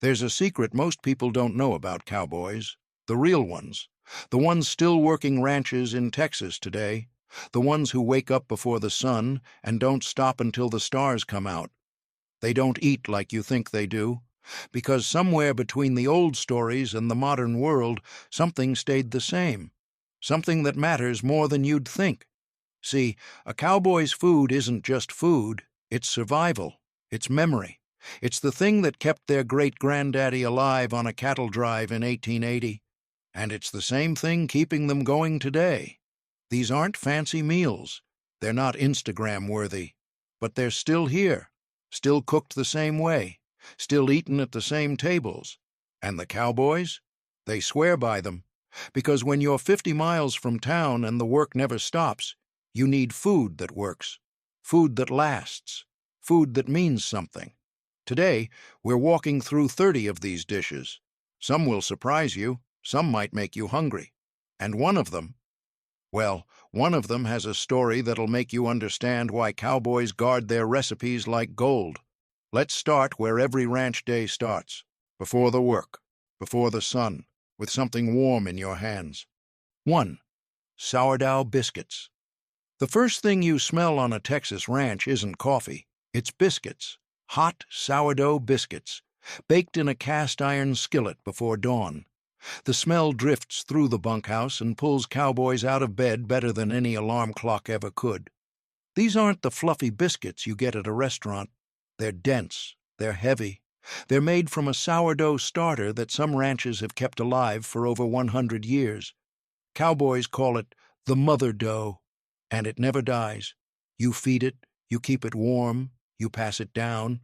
There's a secret most people don't know about cowboys, the real ones, the ones still working ranches in Texas today, the ones who wake up before the sun and don't stop until the stars come out. They don't eat like you think they do, because somewhere between the old stories and the modern world, something stayed the same, something that matters more than you'd think. See, a cowboy's food isn't just food, it's survival, it's memory. It's the thing that kept their great-granddaddy alive on a cattle drive in 1880, and it's the same thing keeping them going today. These aren't fancy meals, they're not Instagram-worthy, but they're still here, still cooked the same way, still eaten at the same tables. And the cowboys? They swear by them, because when you're 50 miles from town and the work never stops, you need food that works, food that lasts, food that means something. Today, we're walking through 30 of these dishes. Some will surprise you, some might make you hungry. And one of them has a story that'll make you understand why cowboys guard their recipes like gold. Let's start where every ranch day starts, before the work, before the sun, with something warm in your hands. 1. Sourdough biscuits. The first thing you smell on a Texas ranch isn't coffee, it's biscuits. Hot sourdough biscuits, baked in a cast-iron skillet before dawn. The smell drifts through the bunkhouse and pulls cowboys out of bed better than any alarm clock ever could. These aren't the fluffy biscuits you get at a restaurant. They're dense, they're heavy. They're made from a sourdough starter that some ranches have kept alive for over 100 years. Cowboys call it the mother dough, and it never dies. You feed it, you keep it warm, you pass it down.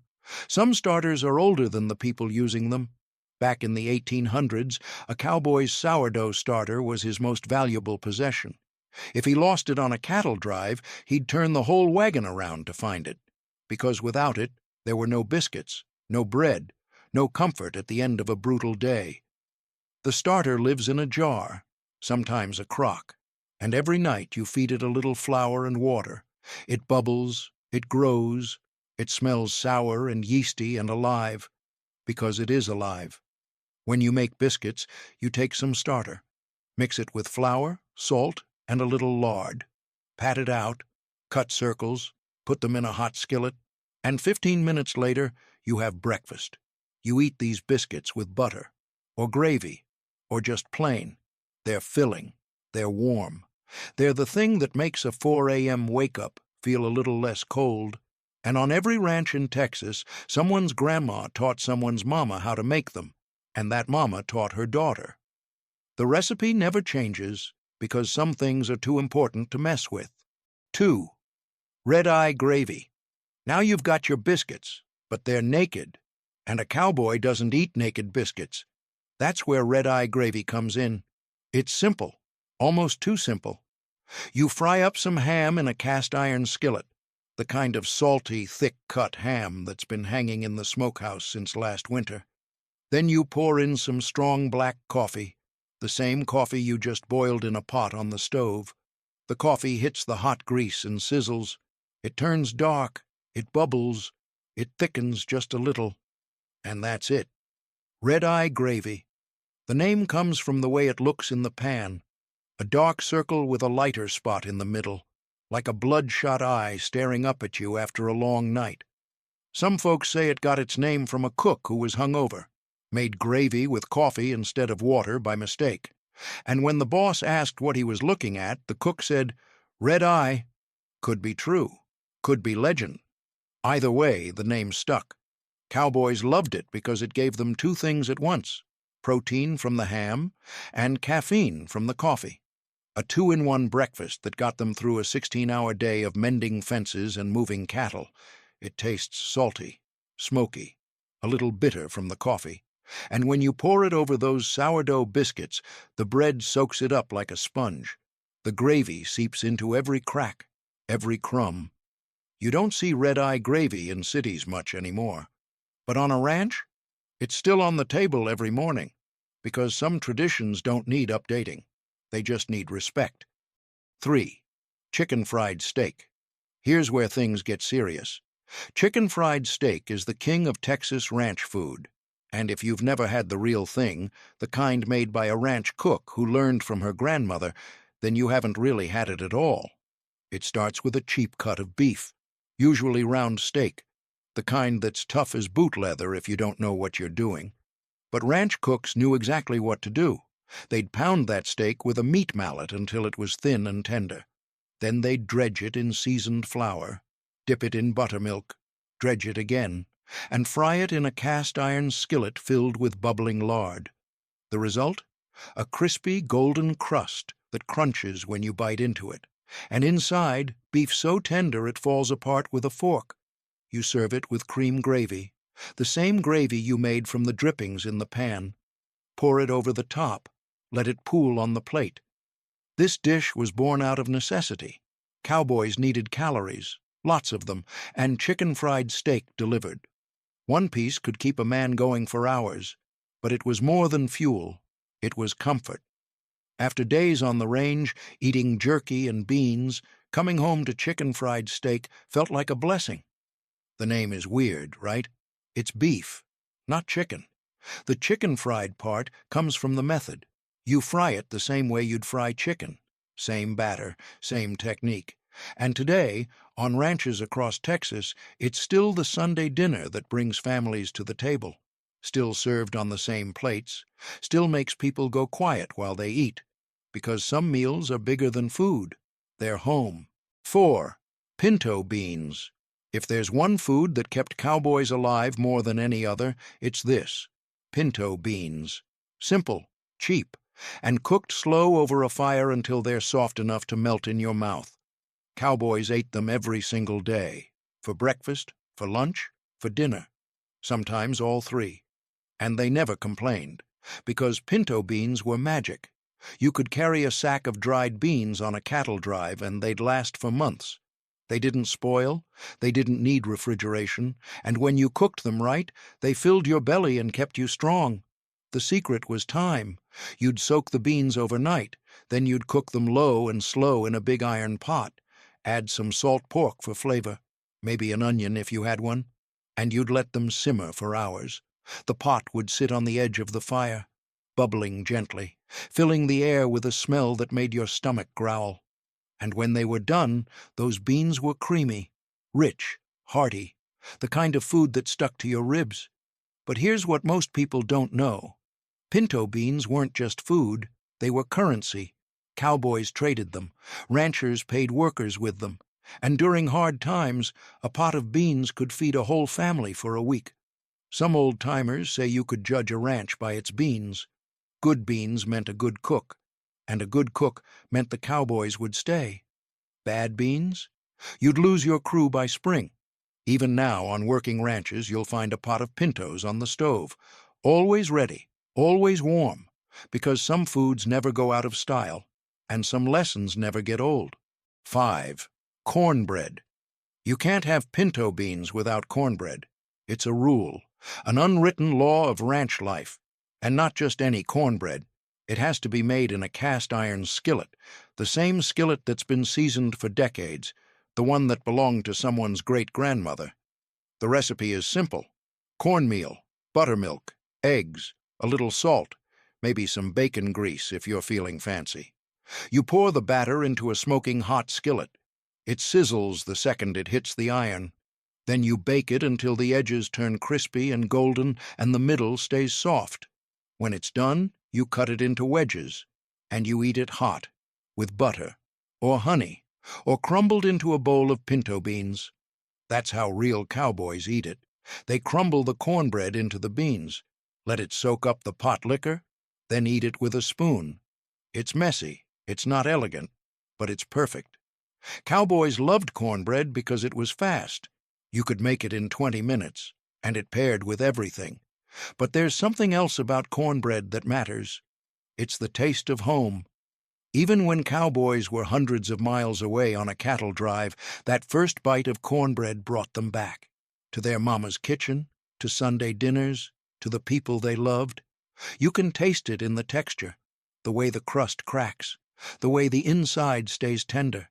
Some starters are older than the people using them. Back in the 1800s, a cowboy's sourdough starter was his most valuable possession. If he lost it on a cattle drive, he'd turn the whole wagon around to find it, because without it, there were no biscuits, no bread, no comfort at the end of a brutal day. The starter lives in a jar, sometimes a crock, and every night you feed it a little flour and water. It bubbles, it grows, it smells sour and yeasty and alive, because it is alive. When you make biscuits, you take some starter, mix it with flour, salt, and a little lard. Pat it out, cut circles, put them in a hot skillet, and 15 minutes later, you have breakfast. You eat these biscuits with butter, or gravy, or just plain. They're filling, they're warm. They're the thing that makes a 4 a.m. wake-up feel a little less cold. And on every ranch in Texas, someone's grandma taught someone's mama how to make them, and that mama taught her daughter. The recipe never changes because some things are too important to mess with. 2. Redeye gravy. Now you've got your biscuits, but they're naked, and a cowboy doesn't eat naked biscuits. That's where redeye gravy comes in. It's simple, almost too simple. You fry up some ham in a cast-iron skillet, the kind of salty, thick-cut ham that's been hanging in the smokehouse since last winter. Then you pour in some strong black coffee, the same coffee you just boiled in a pot on the stove. The coffee hits the hot grease and sizzles. It turns dark, it bubbles, it thickens just a little, and that's it. Redeye gravy. The name comes from the way it looks in the pan, a dark circle with a lighter spot in the middle, like a bloodshot eye staring up at you after a long night. Some folks say it got its name from a cook who was hungover, made gravy with coffee instead of water by mistake. And when the boss asked what he was looking at, the cook said, "Red eye." Could be true, could be legend. Either way, the name stuck. Cowboys loved it because it gave them two things at once: protein from the ham and caffeine from the coffee. A 2-in-1 breakfast that got them through a 16-hour day of mending fences and moving cattle. It tastes salty, smoky, a little bitter from the coffee. And when you pour it over those sourdough biscuits, the bread soaks it up like a sponge. The gravy seeps into every crack, every crumb. You don't see red-eye gravy in cities much anymore. But on a ranch, it's still on the table every morning, because some traditions don't need updating. They just need respect. 3. Chicken fried steak. Here's where things get serious. Chicken fried steak is the king of Texas ranch food. And if you've never had the real thing, the kind made by a ranch cook who learned from her grandmother, then you haven't really had it at all. It starts with a cheap cut of beef, usually round steak, the kind that's tough as boot leather if you don't know what you're doing. But ranch cooks knew exactly what to do. They'd pound that steak with a meat mallet until it was thin and tender. Then they'd dredge it in seasoned flour, dip it in buttermilk, dredge it again, and fry it in a cast-iron skillet filled with bubbling lard. The result? A crispy golden crust that crunches when you bite into it, and inside, beef so tender it falls apart with a fork. You serve it with cream gravy, the same gravy you made from the drippings in the pan. Pour it over the top. Let it pool on the plate. This dish was born out of necessity. Cowboys needed calories, lots of them, and chicken-fried steak delivered. One piece could keep a man going for hours, but it was more than fuel. It was comfort. After days on the range, eating jerky and beans, coming home to chicken-fried steak felt like a blessing. The name is weird, right? It's beef, not chicken. The chicken-fried part comes from the method. You fry it the same way you'd fry chicken. Same batter, same technique. And today, on ranches across Texas, it's still the Sunday dinner that brings families to the table. Still served on the same plates. Still makes people go quiet while they eat. Because some meals are bigger than food. They're home. 4. Pinto beans. If there's one food that kept cowboys alive more than any other, it's this. Pinto beans. Simple, cheap, and cooked slow over a fire until they're soft enough to melt in your mouth. Cowboys ate them every single day. For breakfast, for lunch, for dinner. Sometimes all three. And they never complained, because pinto beans were magic. You could carry a sack of dried beans on a cattle drive and they'd last for months. They didn't spoil, they didn't need refrigeration, and when you cooked them right, they filled your belly and kept you strong. The secret was time. You'd soak the beans overnight, then you'd cook them low and slow in a big iron pot. Add some salt pork for flavor, maybe an onion if you had one, and you'd let them simmer for hours. The pot would sit on the edge of the fire, bubbling gently, filling the air with a smell that made your stomach growl. And when they were done, those beans were creamy, rich, hearty, the kind of food that stuck to your ribs. But here's what most people don't know. Pinto beans weren't just food, they were currency. Cowboys traded them, ranchers paid workers with them, and during hard times, a pot of beans could feed a whole family for a week. Some old-timers say you could judge a ranch by its beans. Good beans meant a good cook, and a good cook meant the cowboys would stay. Bad beans? You'd lose your crew by spring. Even now, on working ranches, you'll find a pot of pintos on the stove, always ready, always warm, because some foods never go out of style, and some lessons never get old. 5. Cornbread. You can't have pinto beans without cornbread. It's a rule, an unwritten law of ranch life, and not just any cornbread. It has to be made in a cast-iron skillet, the same skillet that's been seasoned for decades, the one that belonged to someone's great-grandmother. The recipe is simple. Cornmeal, buttermilk, eggs, a little salt, maybe some bacon grease if you're feeling fancy. You pour the batter into a smoking hot skillet. It sizzles the second it hits the iron. Then you bake it until the edges turn crispy and golden and the middle stays soft. When it's done, you cut it into wedges, and you eat it hot, with butter, or honey, or crumbled into a bowl of pinto beans. That's how real cowboys eat it. They crumble the cornbread into the beans, let it soak up the pot liquor, then eat it with a spoon. It's messy, it's not elegant, but it's perfect. Cowboys loved cornbread because it was fast. You could make it in 20 minutes, and it paired with everything. But there's something else about cornbread that matters. It's the taste of home. Even when cowboys were hundreds of miles away on a cattle drive, that first bite of cornbread brought them back. To their mama's kitchen, to Sunday dinners, to the people they loved. You can taste it in the texture, the way the crust cracks, the way the inside stays tender.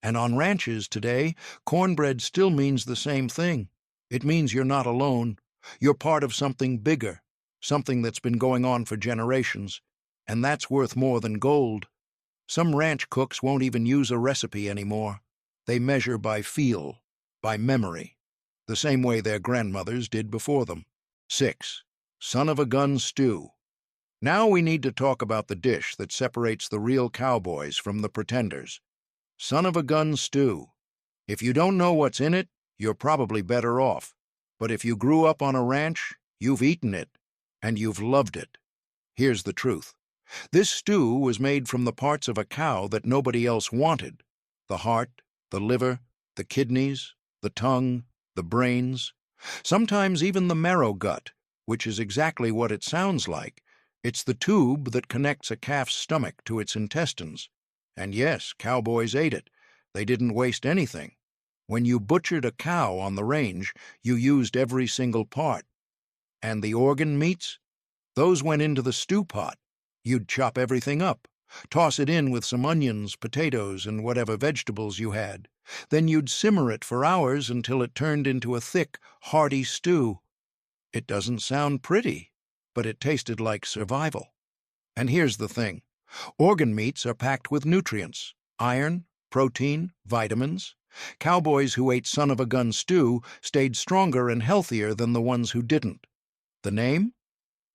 And on ranches today, cornbread still means the same thing. It means you're not alone. You're part of something bigger, something that's been going on for generations, and that's worth more than gold. Some ranch cooks won't even use a recipe anymore. They measure by feel, by memory, the same way their grandmothers did before them. 6. Son of a gun stew. Now we need to talk about the dish that separates the real cowboys from the pretenders. Son of a gun stew. If you don't know what's in it, you're probably better off. But if you grew up on a ranch, you've eaten it, and you've loved it. Here's the truth. This stew was made from the parts of a cow that nobody else wanted. The heart, the liver, the kidneys, the tongue, the brains, sometimes even the marrow gut, which is exactly what it sounds like. It's the tube that connects a calf's stomach to its intestines. And yes, cowboys ate it. They didn't waste anything. When you butchered a cow on the range, you used every single part. And the organ meats? Those went into the stew pot. You'd chop everything up, toss it in with some onions, potatoes, and whatever vegetables you had. Then you'd simmer it for hours until it turned into a thick, hearty stew. It doesn't sound pretty, but it tasted like survival. And here's the thing. Organ meats are packed with nutrients, iron, protein, vitamins. Cowboys who ate son of a gun stew stayed stronger and healthier than the ones who didn't. The name?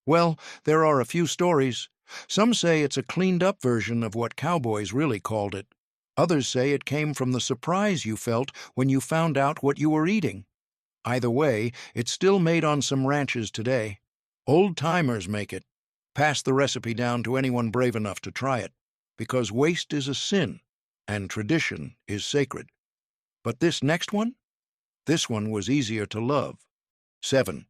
Well, there are a few stories. Some say it's a cleaned-up version of what cowboys really called it. Others say it came from the surprise you felt when you found out what you were eating. Either way, it's still made on some ranches today. Old-timers make it. Pass the recipe down to anyone brave enough to try it, because waste is a sin, and tradition is sacred. But this next one? This one was easier to love. 7.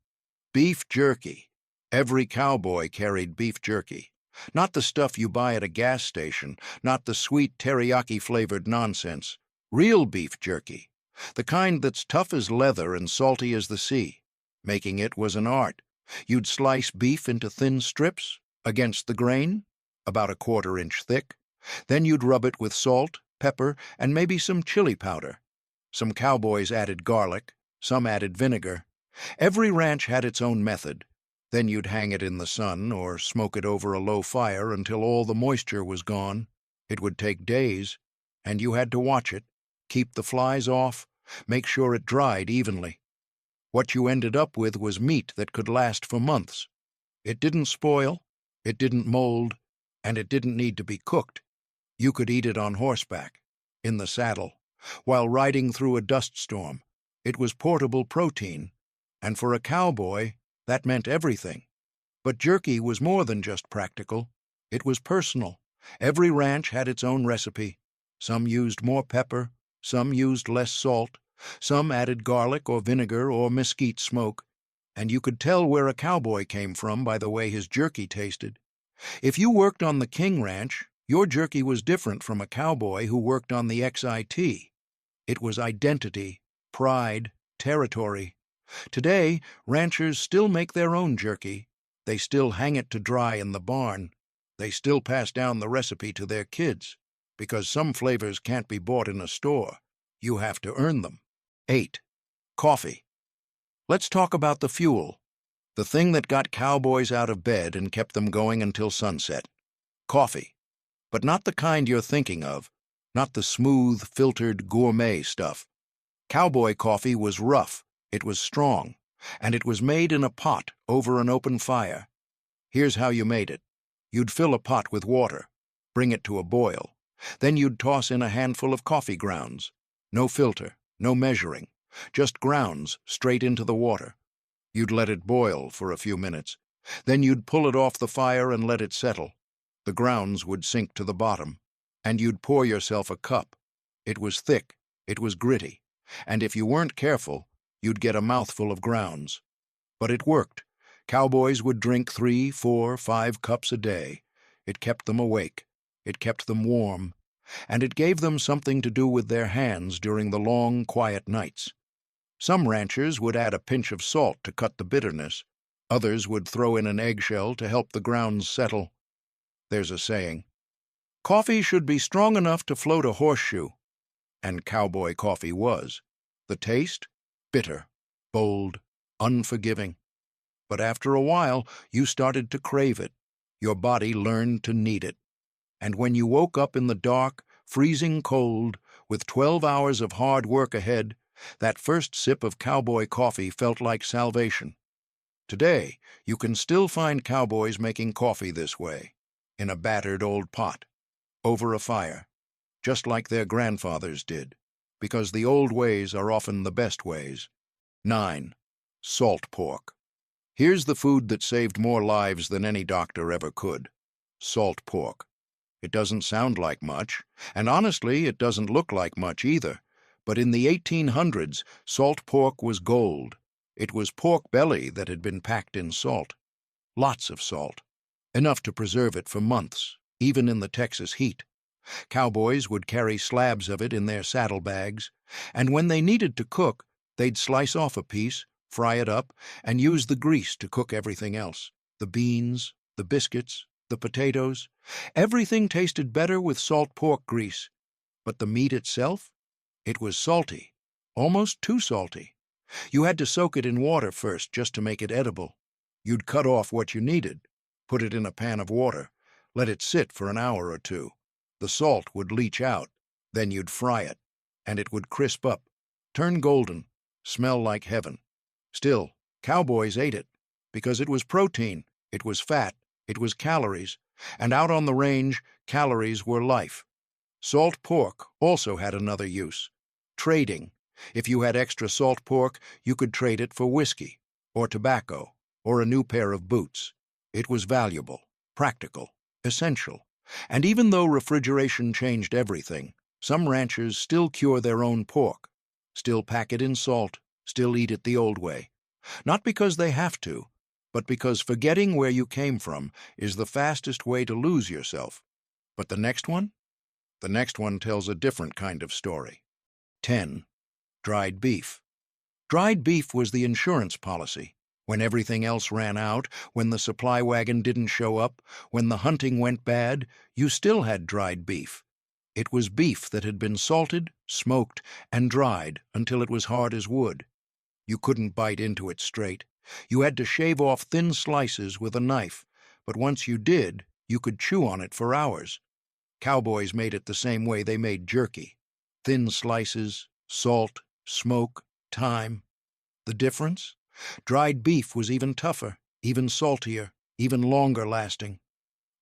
Beef jerky. Every cowboy carried beef jerky. Not the stuff you buy at a gas station, not the sweet teriyaki-flavored nonsense. Real beef jerky. The kind that's tough as leather and salty as the sea. Making it was an art. You'd slice beef into thin strips, against the grain, about a 1/4 inch thick. Then you'd rub it with salt, pepper, and maybe some chili powder. Some cowboys added garlic, some added vinegar. Every ranch had its own method. Then you'd hang it in the sun or smoke it over a low fire until all the moisture was gone. It would take days, and you had to watch it, keep the flies off, make sure it dried evenly. What you ended up with was meat that could last for months. It didn't spoil, it didn't mold, and it didn't need to be cooked. You could eat it on horseback, in the saddle, while riding through a dust storm. It was portable protein, and for a cowboy, that meant everything. But jerky was more than just practical. It was personal. Every ranch had its own recipe. Some used more pepper, some used less salt, some added garlic or vinegar or mesquite smoke, and you could tell where a cowboy came from by the way his jerky tasted. If you worked on the King Ranch, your jerky was different from a cowboy who worked on the XIT. It was identity, pride, territory. Today, ranchers still make their own jerky. They still hang it to dry in the barn. They still pass down the recipe to their kids, because some flavors can't be bought in a store. You have to earn them. 8. Coffee. Let's talk about the fuel, the thing that got cowboys out of bed and kept them going until sunset. Coffee. But not the kind you're thinking of, not the smooth, filtered, gourmet stuff. Cowboy coffee was rough, it was strong, and it was made in a pot over an open fire. Here's how you made it. You'd fill a pot with water, bring it to a boil. Then you'd toss in a handful of coffee grounds. No filter, no measuring, just grounds straight into the water. You'd let it boil for a few minutes. Then you'd pull it off the fire and let it settle. The grounds would sink to the bottom, and you'd pour yourself a cup. It was thick, it was gritty, and if you weren't careful, you'd get a mouthful of grounds. But it worked. Cowboys would drink 3, 4, 5 cups a day. It kept them awake. It kept them warm. And it gave them something to do with their hands during the long, quiet nights. Some ranchers would add a pinch of salt to cut the bitterness. Others would throw in an eggshell to help the grounds settle. There's a saying, coffee should be strong enough to float a horseshoe. And cowboy coffee was. The taste? Bitter, bold, unforgiving. But after a while, you started to crave it. Your body learned to need it. And when you woke up in the dark, freezing cold, with 12 hours of hard work ahead, that first sip of Cowboy coffee felt like salvation. Today, you can still find cowboys making coffee this way, in a battered old pot, over a fire, just like their grandfathers did, because the old ways are often the best ways. 9. Salt pork. Here's the food that saved more lives than any doctor ever could. Salt pork. It doesn't sound like much, and honestly, it doesn't look like much either. But in the 1800s, salt pork was gold. It was pork belly that had been packed in salt. Lots of salt. Enough to preserve it for months, even in the Texas heat. Cowboys would carry slabs of it in their saddlebags, and when they needed to cook, they'd slice off a piece, fry it up, and use the grease to cook everything else. The beans, the biscuits, the potatoes. Everything tasted better with salt pork grease. But the meat itself? It was salty, almost too salty. You had to soak it in water first just to make it edible. You'd cut off what you needed, put it in a pan of water, let it sit for an hour or two. The salt would leach out, then you'd fry it, and it would crisp up, turn golden, smell like heaven. Still, cowboys ate it, because it was protein, it was fat, it was calories, and out on the range, calories were life. Salt pork also had another use. Trading. If you had extra salt pork, you could trade it for whiskey, or tobacco, or a new pair of boots. It was valuable, practical, essential. And even though refrigeration changed everything, some ranchers still cure their own pork, still pack it in salt, still eat it the old way. Not because they have to, but because forgetting where you came from is the fastest way to lose yourself. But the next one? The next one tells a different kind of story. 10. Dried beef. Dried beef was the insurance policy. When everything else ran out, when the supply wagon didn't show up, when the hunting went bad, you still had dried beef. It was beef that had been salted, smoked, and dried until it was hard as wood. You couldn't bite into it straight. You had to shave off thin slices with a knife, but once you did, you could chew on it for hours. Cowboys made it the same way they made jerky. Thin slices, salt, smoke, thyme. The difference? Dried beef was even tougher, even saltier, even longer lasting.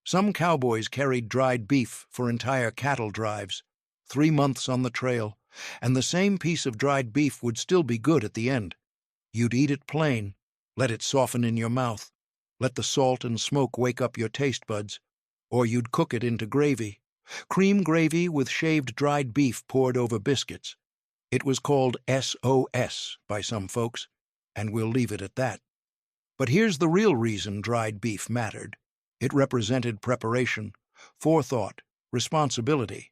Some cowboys carried dried beef for entire cattle drives, 3 months on the trail, and the same piece of dried beef would still be good at the end. You'd eat it plain, let it soften in your mouth, let the salt and smoke wake up your taste buds, or you'd cook it into gravy. Cream gravy with shaved dried beef poured over biscuits. It was called SOS by some folks, and we'll leave it at that. But here's the real reason dried beef mattered. It represented preparation, forethought, responsibility.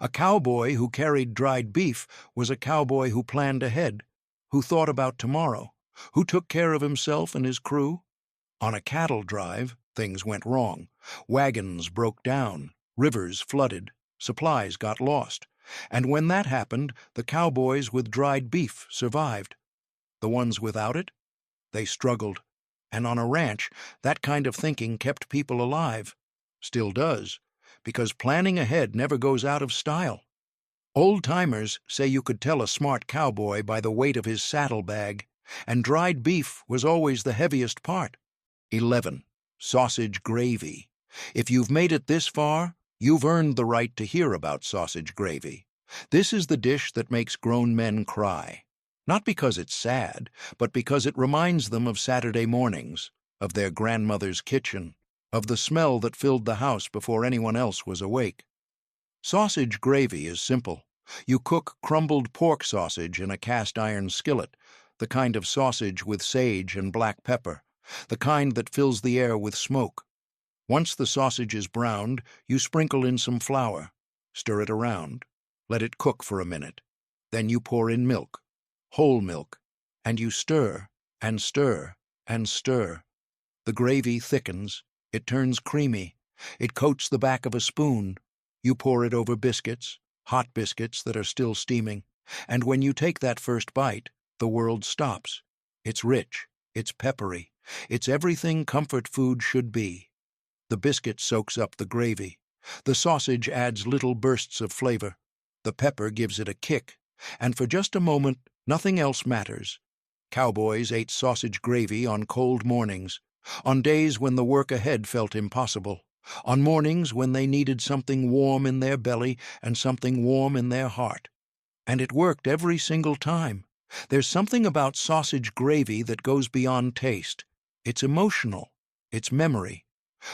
A cowboy who carried dried beef was a cowboy who planned ahead, who thought about tomorrow, who took care of himself and his crew. On a cattle drive, things went wrong. Wagons broke down, rivers flooded, supplies got lost. And when that happened, the cowboys with dried beef survived. The ones without it? They struggled. And on a ranch, that kind of thinking kept people alive. Still does, because planning ahead never goes out of style. Old-timers say you could tell a smart cowboy by the weight of his saddlebag, and dried beef was always the heaviest part. 11. Sausage gravy. If you've made it this far, you've earned the right to hear about sausage gravy. This is the dish that makes grown men cry. Not because it's sad, but because it reminds them of Saturday mornings, of their grandmother's kitchen, of the smell that filled the house before anyone else was awake. Sausage gravy is simple. You cook crumbled pork sausage in a cast-iron skillet, the kind of sausage with sage and black pepper, the kind that fills the air with smoke. Once the sausage is browned, you sprinkle in some flour, stir it around, let it cook for a minute. Then you pour in milk, whole milk, and you stir and stir and stir. The gravy thickens, it turns creamy, it coats the back of a spoon. You pour it over biscuits, hot biscuits that are still steaming, and when you take that first bite, the world stops. It's rich, It's peppery. It's everything comfort food should be. The biscuit soaks up the gravy. The sausage adds little bursts of flavor. The pepper gives it a kick. And for just a moment, nothing else matters. Cowboys ate sausage gravy on cold mornings, on days when the work ahead felt impossible, on mornings when they needed something warm in their belly and something warm in their heart. And it worked every single time. There's something about sausage gravy that goes beyond taste. It's emotional. It's memory.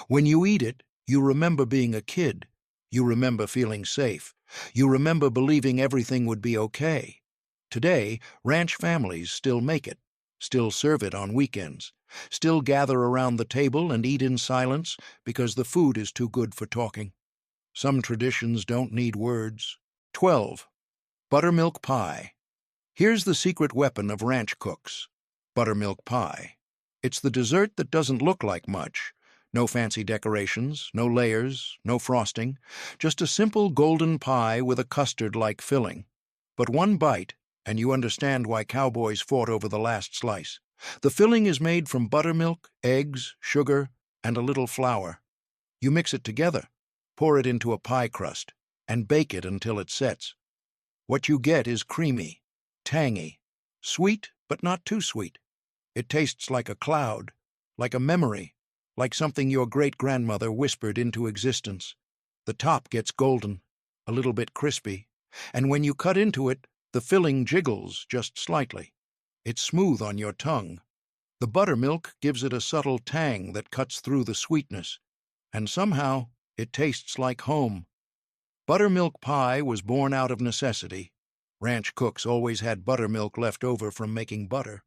When you eat it, you remember being a kid. You remember feeling safe. You remember believing everything would be okay. Today, ranch families still make it, still serve it on weekends, still gather around the table and eat in silence because the food is too good for talking. Some traditions don't need words. 12. Buttermilk pie. Here's the secret weapon of ranch cooks. Buttermilk pie. It's the dessert that doesn't look like much. No fancy decorations, no layers, no frosting, just a simple golden pie with a custard-like filling. But one bite, and you understand why cowboys fought over the last slice. The filling is made from buttermilk, eggs, sugar, and a little flour. You mix it together, pour it into a pie crust, and bake it until it sets. What you get is creamy, tangy, sweet but not too sweet. It tastes like a cloud, like a memory, like something your great-grandmother whispered into existence. The top gets golden, a little bit crispy, and when you cut into it, the filling jiggles just slightly. It's smooth on your tongue. The buttermilk gives it a subtle tang that cuts through the sweetness, and somehow it tastes like home. Buttermilk pie was born out of necessity. Ranch cooks always had buttermilk left over from making butter,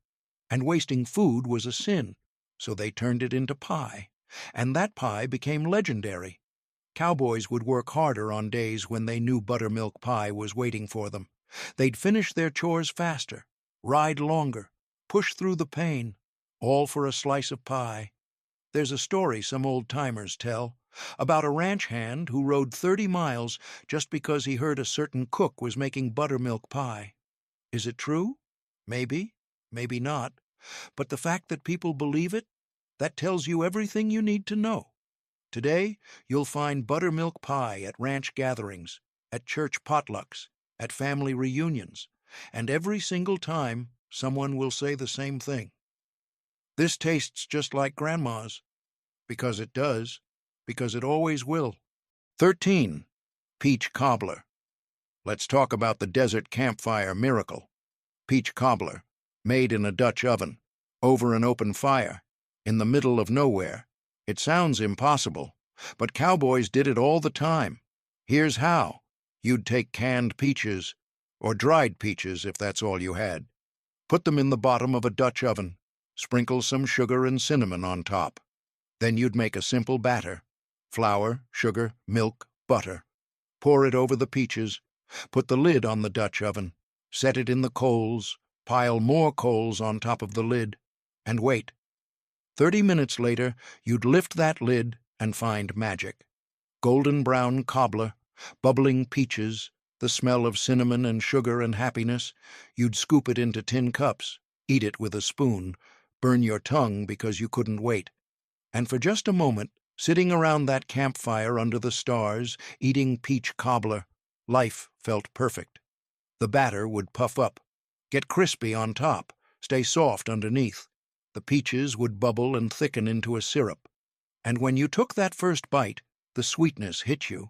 and wasting food was a sin, so they turned it into pie, and that pie became legendary. Cowboys would work harder on days when they knew buttermilk pie was waiting for them. They'd finish their chores faster, ride longer, push through the pain, all for a slice of pie. There's a story some old-timers tell about a ranch hand who rode 30 miles just because he heard a certain cook was making buttermilk pie. Is it true? Maybe, maybe not. But the fact that people believe it, that tells you everything you need to know. Today, you'll find buttermilk pie at ranch gatherings, at church potlucks, at family reunions, and every single time, someone will say the same thing. This tastes just like Grandma's. Because it does. Because it always will. 13. Peach cobbler. Let's talk about the desert campfire miracle. Peach cobbler, made in a Dutch oven, over an open fire, in the middle of nowhere. It sounds impossible, but cowboys did it all the time. Here's how. You'd take canned peaches, or dried peaches if that's all you had. Put them in the bottom of a Dutch oven. Sprinkle some sugar and cinnamon on top. Then you'd make a simple batter. Flour, sugar, milk, butter. Pour it over the peaches. Put the lid on the Dutch oven. Set it in the coals. Pile more coals on top of the lid. And wait. 30 minutes later, you'd lift that lid and find magic. Golden brown cobbler, bubbling peaches, the smell of cinnamon and sugar and happiness. You'd scoop it into tin cups, eat it with a spoon, burn your tongue because you couldn't wait. And for just a moment, sitting around that campfire under the stars, eating peach cobbler, life felt perfect. The batter would puff up, get crispy on top, stay soft underneath. The peaches would bubble and thicken into a syrup. And when you took that first bite, the sweetness hit you,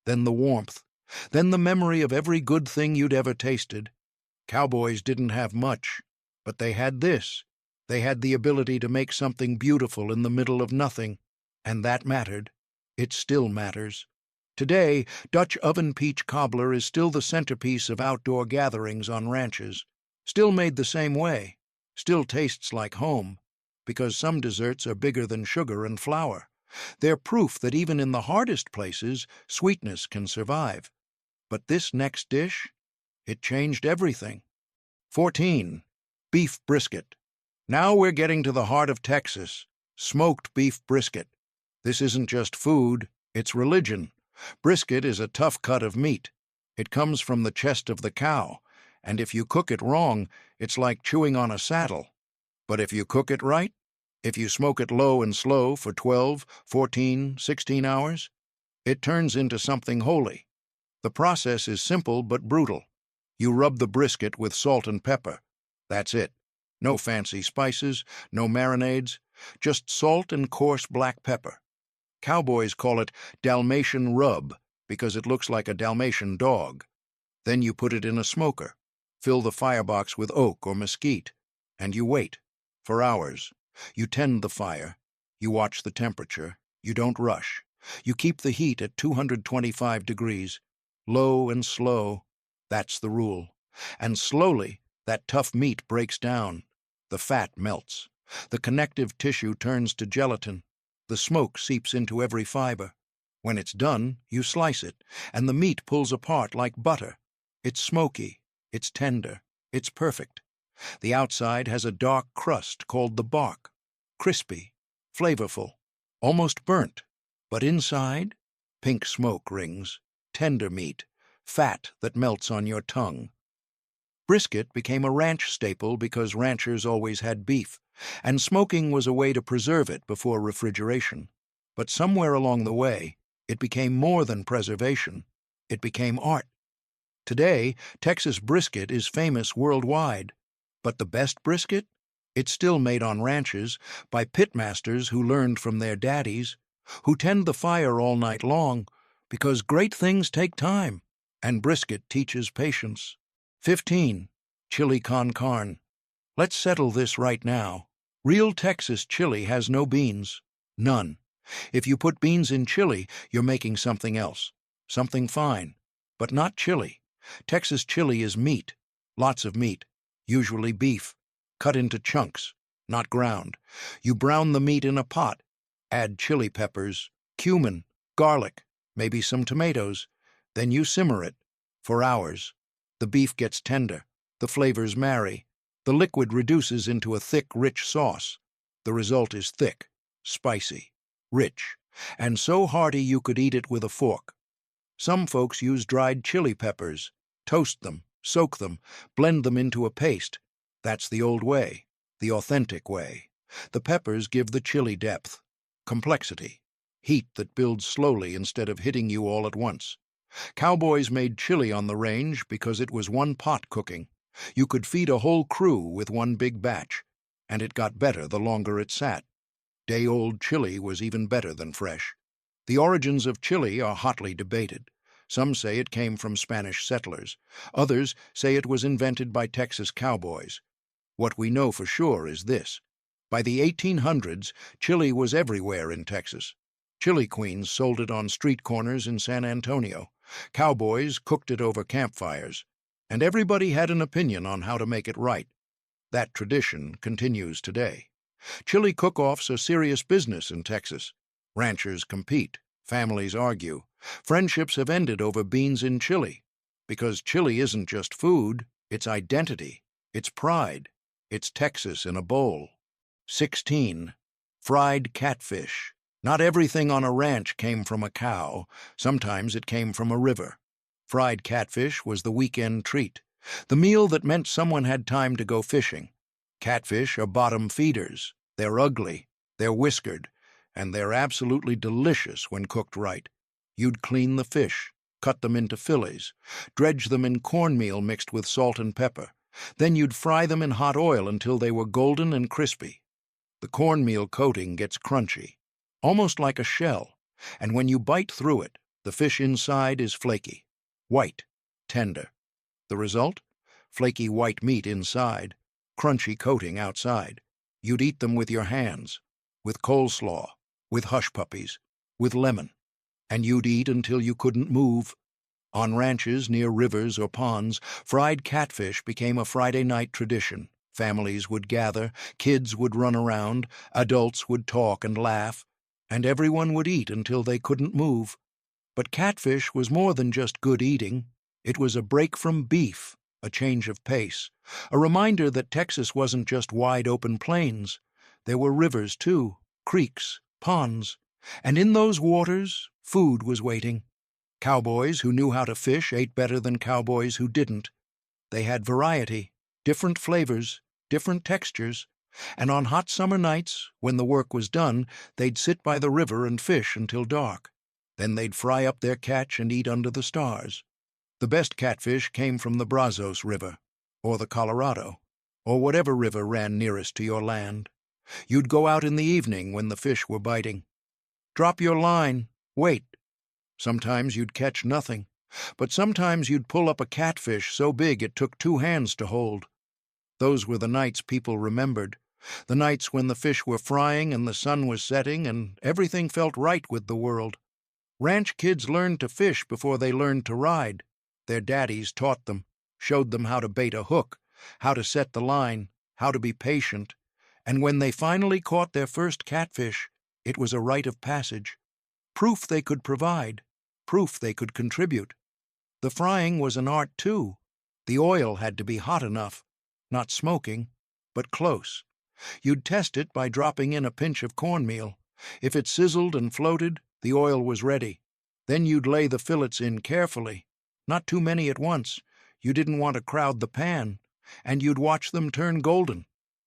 then the warmth, then the memory of every good thing you'd ever tasted. Cowboys didn't have much, but they had this. They had the ability to make something beautiful in the middle of nothing, and that mattered. It still matters. Today, Dutch oven peach cobbler is still the centerpiece of outdoor gatherings on ranches, still made the same way, still tastes like home, because some desserts are bigger than sugar and flour. They're proof that even in the hardest places, sweetness can survive. But this next dish, it changed everything. 14. Beef brisket. Now we're getting to the heart of Texas, smoked beef brisket. This isn't just food, it's religion. Brisket is a tough cut of meat. It comes from the chest of the cow, and if you cook it wrong, it's like chewing on a saddle. But if you cook it right, if you smoke it low and slow for 12, 14, 16 hours, it turns into something holy. The process is simple but brutal. You rub the brisket with salt and pepper. That's it. No fancy spices, no marinades, just salt and coarse black pepper. Cowboys call it Dalmatian rub because it looks like a Dalmatian dog. Then you put it in a smoker, fill the firebox with oak or mesquite, and you wait for hours. You tend the fire, you watch the temperature, you don't rush. You keep the heat at 225 degrees, low and slow. That's the rule. And slowly, that tough meat breaks down. The fat melts. The connective tissue turns to gelatin. The smoke seeps into every fiber. When it's done, you slice it, and the meat pulls apart like butter. It's smoky, it's tender, it's perfect. The outside has a dark crust called the bark, crispy, flavorful, almost burnt. But inside, pink smoke rings, tender meat, fat that melts on your tongue. Brisket became a ranch staple because ranchers always had beef, and smoking was a way to preserve it before refrigeration. But somewhere along the way, it became more than preservation. It became art. Today, Texas brisket is famous worldwide. But the best brisket? It's still made on ranches by pitmasters who learned from their daddies, who tend the fire all night long, because great things take time, and brisket teaches patience. 15. Chili con carne. Let's settle this right now. Real Texas chili has no beans. None. If you put beans in chili, you're making something else. Something fine. But not chili. Texas chili is meat. Lots of meat. Usually beef. Cut into chunks. Not ground. You brown the meat in a pot. Add chili peppers, cumin, garlic, maybe some tomatoes. Then you simmer it for hours. The beef gets tender. The flavors marry. The liquid reduces into a thick, rich sauce. The result is thick, spicy, rich, and so hearty you could eat it with a fork. Some folks use dried chili peppers, toast them, soak them, blend them into a paste. That's the old way, the authentic way. The peppers give the chili depth, complexity, heat that builds slowly instead of hitting you all at once. Cowboys made chili on the range because it was one pot cooking. You could feed a whole crew with one big batch, and it got better the longer it sat. Day-old chili was even better than fresh. The origins of chili are hotly debated. Some say it came from Spanish settlers. Others say it was invented by Texas cowboys. What we know for sure is this. By the 1800s, chili was everywhere in Texas. Chili queens sold it on street corners in San Antonio. Cowboys cooked it over campfires. And everybody had an opinion on how to make it right. That tradition continues today. Chili cook-offs are serious business in Texas. Ranchers compete. Families argue. Friendships have ended over beans in chili. Because chili isn't just food, it's identity, it's pride, it's Texas in a bowl. 16. Fried catfish. Not everything on a ranch came from a cow. Sometimes it came from a river. Fried catfish was the weekend treat, the meal that meant someone had time to go fishing. Catfish are bottom feeders. They're ugly, they're whiskered, and they're absolutely delicious when cooked right. You'd clean the fish, cut them into fillets, dredge them in cornmeal mixed with salt and pepper. Then you'd fry them in hot oil until they were golden and crispy. The cornmeal coating gets crunchy, almost like a shell, and when you bite through it, the fish inside is flaky, white, tender. The result? Flaky white meat inside, crunchy coating outside. You'd eat them with your hands, with coleslaw, with hush puppies, with lemon, and you'd eat until you couldn't move. On ranches near rivers or ponds, fried catfish became a Friday night tradition. Families would gather, kids would run around, adults would talk and laugh, and everyone would eat until they couldn't move. But catfish was more than just good eating. It was a break from beef, a change of pace, a reminder that Texas wasn't just wide-open plains. There were rivers, too, creeks, ponds, and in those waters, food was waiting. Cowboys who knew how to fish ate better than cowboys who didn't. They had variety, different flavors, different textures, And on hot summer nights, when the work was done, they'd sit by the river and fish until dark. Then they'd fry up their catch and eat under the stars. The best catfish came from the Brazos River, or the Colorado, or whatever river ran nearest to your land. You'd go out in the evening when the fish were biting. Drop your line, wait. Sometimes you'd catch nothing, but sometimes you'd pull up a catfish so big it took 2 hands to hold. Those were the nights people remembered, the nights when the fish were frying and the sun was setting and everything felt right with the world. Ranch kids learned to fish before they learned to ride. Their daddies taught them, showed them how to bait a hook, how to set the line, how to be patient, and when they finally caught their first catfish, it was a rite of passage. Proof they could provide, proof they could contribute. The frying was an art too. The oil had to be hot enough, not smoking, but close. You'd test it by dropping in a pinch of cornmeal. If it sizzled and floated, the oil was ready. Then you'd lay the fillets in carefully, not too many at once. You didn't want to crowd the pan, and you'd watch them turn golden.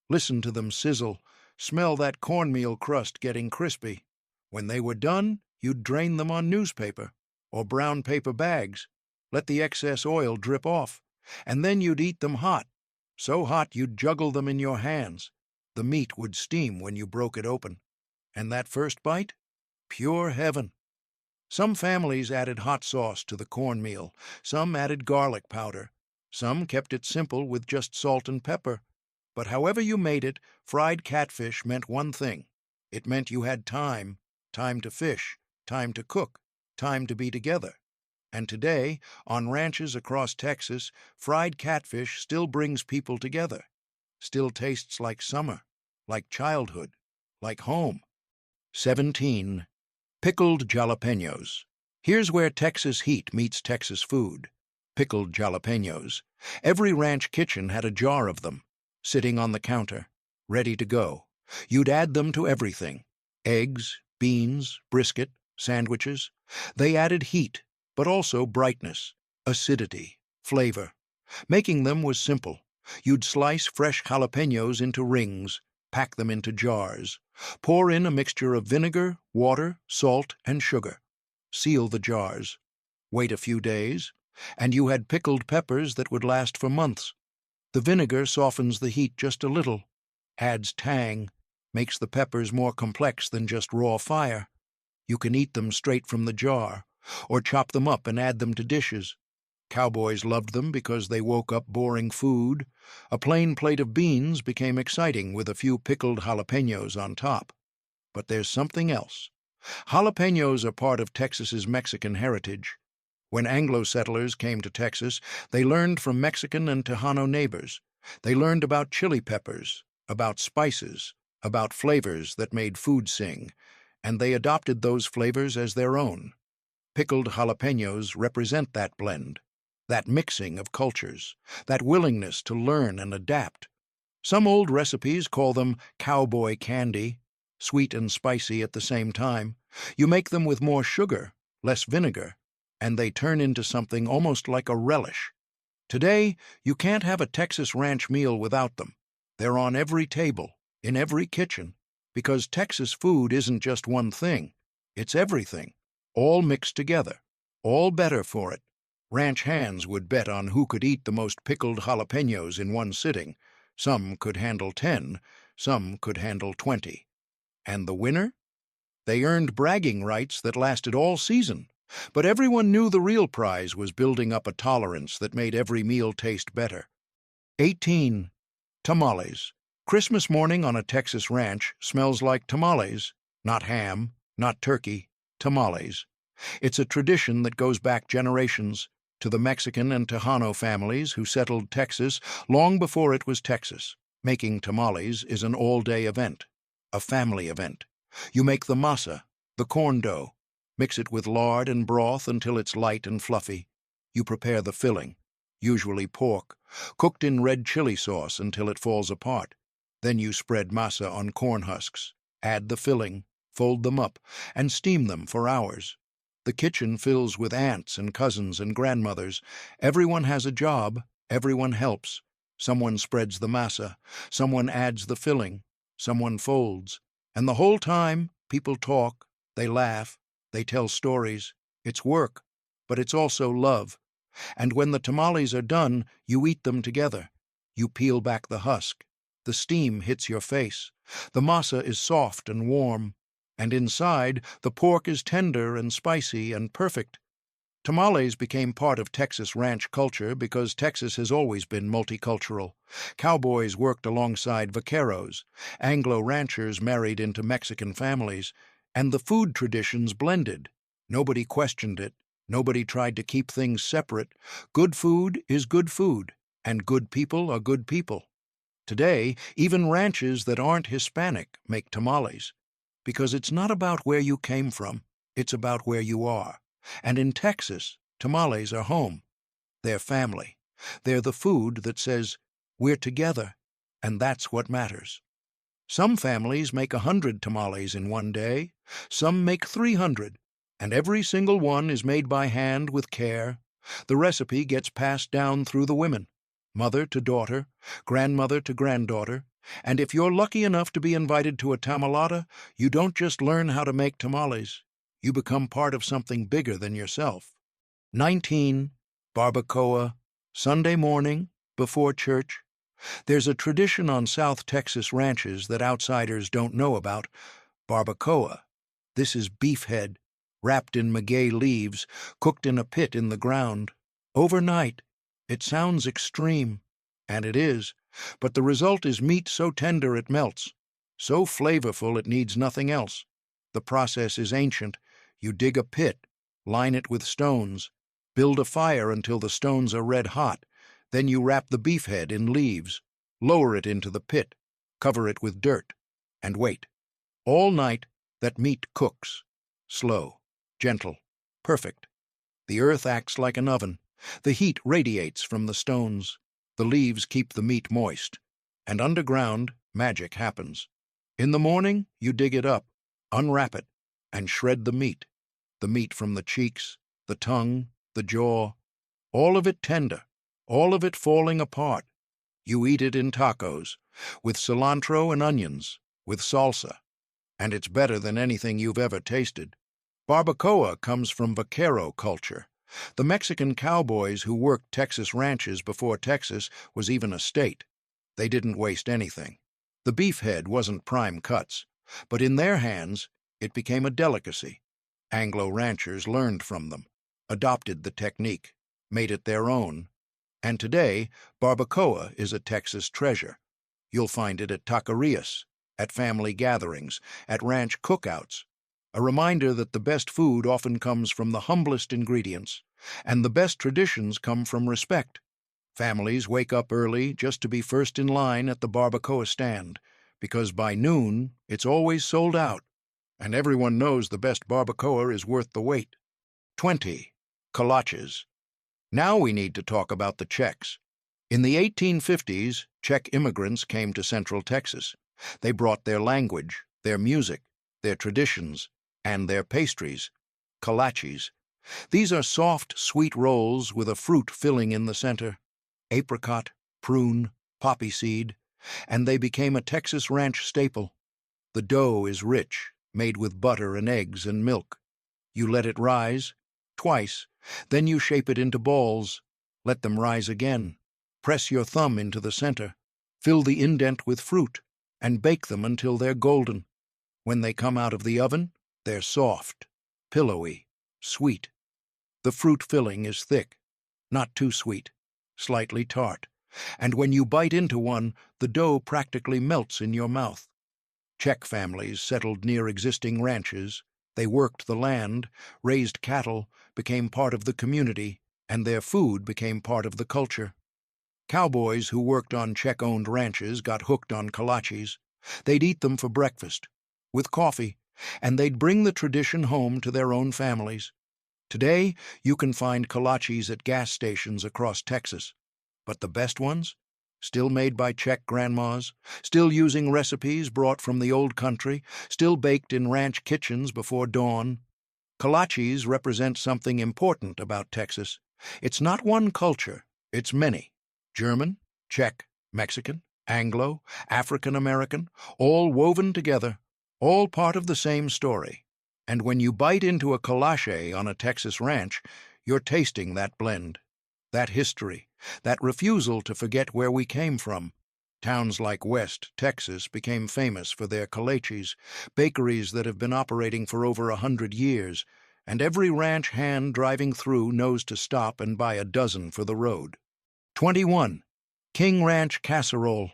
Listen to them sizzle, smell that cornmeal crust getting crispy. When they were done, you'd drain them on newspaper or brown paper bags, let the excess oil drip off, and then you'd eat them hot, so hot you'd juggle them in your hands. The meat would steam when you broke it open. And that first bite? Pure heaven. Some families added hot sauce to the cornmeal, some added garlic powder, some kept it simple with just salt and pepper. But however you made it, fried catfish meant one thing. It meant you had time, time to fish, time to cook, time to be together. And today, on ranches across Texas, fried catfish still brings people together, still tastes like summer, like childhood, like home. 17. Pickled jalapenos. Here's where Texas heat meets Texas food. Pickled jalapenos. Every ranch kitchen had a jar of them, sitting on the counter, ready to go. You'd add them to everything: eggs, beans, brisket, sandwiches. They added heat, but also brightness, acidity, flavor. Making them was simple. You'd slice fresh jalapenos into rings, pack them into jars, pour in a mixture of vinegar, water, salt, and sugar. Seal the jars. Wait a few days, and you had pickled peppers that would last for months. The vinegar softens the heat just a little, adds tang, makes the peppers more complex than just raw fire. You can eat them straight from the jar, or chop them up and add them to dishes. Cowboys loved them because they woke up boring food. A plain plate of beans became exciting with a few pickled jalapenos on top. But there's something else. Jalapenos are part of Texas's Mexican heritage. When Anglo settlers came to Texas, they learned from Mexican and Tejano neighbors. They learned about chili peppers, about spices, about flavors that made food sing, and they adopted those flavors as their own. Pickled jalapenos represent that blend, that mixing of cultures, that willingness to learn and adapt. Some old recipes call them cowboy candy, sweet and spicy at the same time. You make them with more sugar, less vinegar, and they turn into something almost like a relish. Today, you can't have a Texas ranch meal without them. They're on every table, in every kitchen, because Texas food isn't just one thing. It's everything, all mixed together, all better for it. Ranch hands would bet on who could eat the most pickled jalapenos in one sitting. Some could handle 10, some could handle 20. And the winner? They earned bragging rights that lasted all season. But everyone knew the real prize was building up a tolerance that made every meal taste better. 18. Tamales. Christmas morning on a Texas ranch smells like tamales, not ham, not turkey, tamales. It's a tradition that goes back generations to the Mexican and Tejano families who settled Texas long before it was Texas. Making tamales is an all-day event, a family event. You make the masa, the corn dough. Mix it with lard and broth until it's light and fluffy. You prepare the filling, usually pork, cooked in red chili sauce until it falls apart. Then you spread masa on corn husks, add the filling, fold them up, and steam them for hours. The kitchen fills with aunts and cousins and grandmothers. Everyone has a job, everyone helps. Someone spreads the masa, someone adds the filling, someone folds, and the whole time people talk, they laugh, they tell stories. It's work, but it's also love. And when the tamales are done, you eat them together. You peel back the husk. The steam hits your face. The masa is soft and warm, and inside the pork is tender and spicy and perfect. Tamales became part of Texas ranch culture because Texas has always been multicultural. Cowboys worked alongside vaqueros, Anglo ranchers married into Mexican families, and the food traditions blended. Nobody questioned it. Nobody tried to keep things separate. Good food is good food, and good people are good people. Today, even ranches that aren't Hispanic make tamales, because it's not about where you came from, it's about where you are. And in Texas, tamales are home. They're family. They're the food that says, we're together, and that's what matters. Some families make 100 tamales in one day, some make 300, and every single one is made by hand with care. The recipe gets passed down through the women, mother to daughter, grandmother to granddaughter, and if you're lucky enough to be invited to a tamalada, you don't just learn how to make tamales. You become part of something bigger than yourself. 19. Barbacoa, Sunday morning, before church. There's a tradition on South Texas ranches that outsiders don't know about. Barbacoa. This is beef head, wrapped in maguey leaves, cooked in a pit in the ground. Overnight. It sounds extreme, and it is, but the result is meat so tender it melts, so flavorful it needs nothing else. The process is ancient. You dig a pit, line it with stones, build a fire until the stones are red hot, then you wrap the beef head in leaves, lower it into the pit, cover it with dirt, and wait. All night, that meat cooks. Slow, gentle, perfect. The earth acts like an oven. The heat radiates from the stones. The leaves keep the meat moist. And underground, magic happens. In the morning, you dig it up, unwrap it, and shred the meat from the cheeks, the tongue, the jaw, all of it tender, all of it falling apart. You eat it in tacos, with cilantro and onions, with salsa, and it's better than anything you've ever tasted. Barbacoa comes from vaquero culture. The Mexican cowboys who worked Texas ranches before Texas was even a state. They didn't waste anything. The beef head wasn't prime cuts, but in their hands, it became a delicacy. Anglo ranchers learned from them, adopted the technique, made it their own, and today, barbacoa is a Texas treasure. You'll find it at taquerias, at family gatherings, at ranch cookouts, a reminder that the best food often comes from the humblest ingredients, and the best traditions come from respect. Families wake up early just to be first in line at the barbacoa stand, because by noon, it's always sold out. And everyone knows the best barbacoa is worth the wait. 20. Kolaches. Now we need to talk about the Czechs. In the 1850s, Czech immigrants came to Central Texas. They brought their language, their music, their traditions, and their pastries, kolaches. These are soft, sweet rolls with a fruit filling in the center, apricot, prune, poppy seed, and they became a Texas ranch staple. The dough is rich, made with butter and eggs and milk. You let it rise, twice, then you shape it into balls. Let them rise again. Press your thumb into the center, fill the indent with fruit, and bake them until they're golden. When they come out of the oven, they're soft, pillowy, sweet. The fruit filling is thick, not too sweet, slightly tart, and when you bite into one, the dough practically melts in your mouth. Czech families settled near existing ranches. They worked the land, raised cattle, became part of the community, and their food became part of the culture. Cowboys who worked on Czech-owned ranches got hooked on kolaches. They'd eat them for breakfast, with coffee, and they'd bring the tradition home to their own families. Today, you can find kolaches at gas stations across Texas, but the best ones? Still made by Czech grandmas, still using recipes brought from the old country, still baked in ranch kitchens before dawn. Kolaches represent something important about Texas. It's not one culture, it's many. German, Czech, Mexican, Anglo, African American, all woven together, all part of the same story. And when you bite into a Kolache on a Texas ranch, you're tasting that blend, that history, that refusal to forget where we came from. Towns like West Texas became famous for their Kolaches, bakeries that have been operating for over 100 years, and every ranch hand driving through knows to stop and buy a dozen for the road. 21. King Ranch Casserole.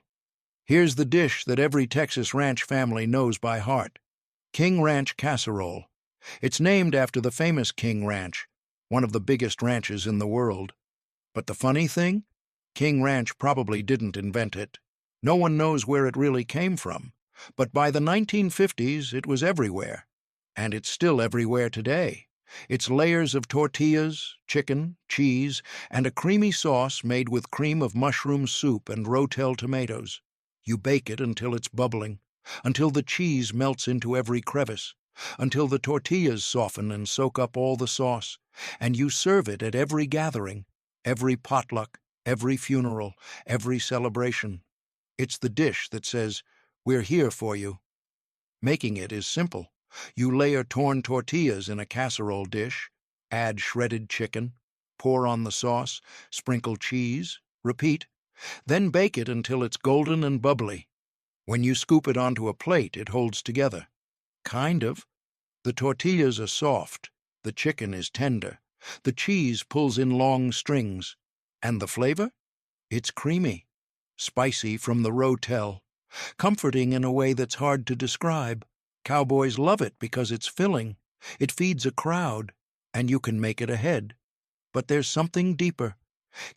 Here's the dish that every Texas ranch family knows by heart. King Ranch Casserole. It's named after the famous King Ranch, one of the biggest ranches in the world. But the funny thing? King Ranch probably didn't invent it. No one knows where it really came from. But by the 1950s, it was everywhere. And it's still everywhere today. It's layers of tortillas, chicken, cheese, and a creamy sauce made with cream of mushroom soup and rotel tomatoes. You bake it until it's bubbling, until the cheese melts into every crevice, until the tortillas soften and soak up all the sauce, and you serve it at every gathering, every potluck, every funeral, every celebration. It's the dish that says, "We're here for you." Making it is simple. You layer torn tortillas in a casserole dish, add shredded chicken, pour on the sauce, sprinkle cheese, repeat, then bake it until it's golden and bubbly. When you scoop it onto a plate, it holds together. Kind of. The tortillas are soft, the chicken is tender, the cheese pulls in long strings, and the flavor? It's creamy, spicy from the rotel, comforting in a way that's hard to describe. Cowboys love it because it's filling, it feeds a crowd, and you can make it ahead. But there's something deeper.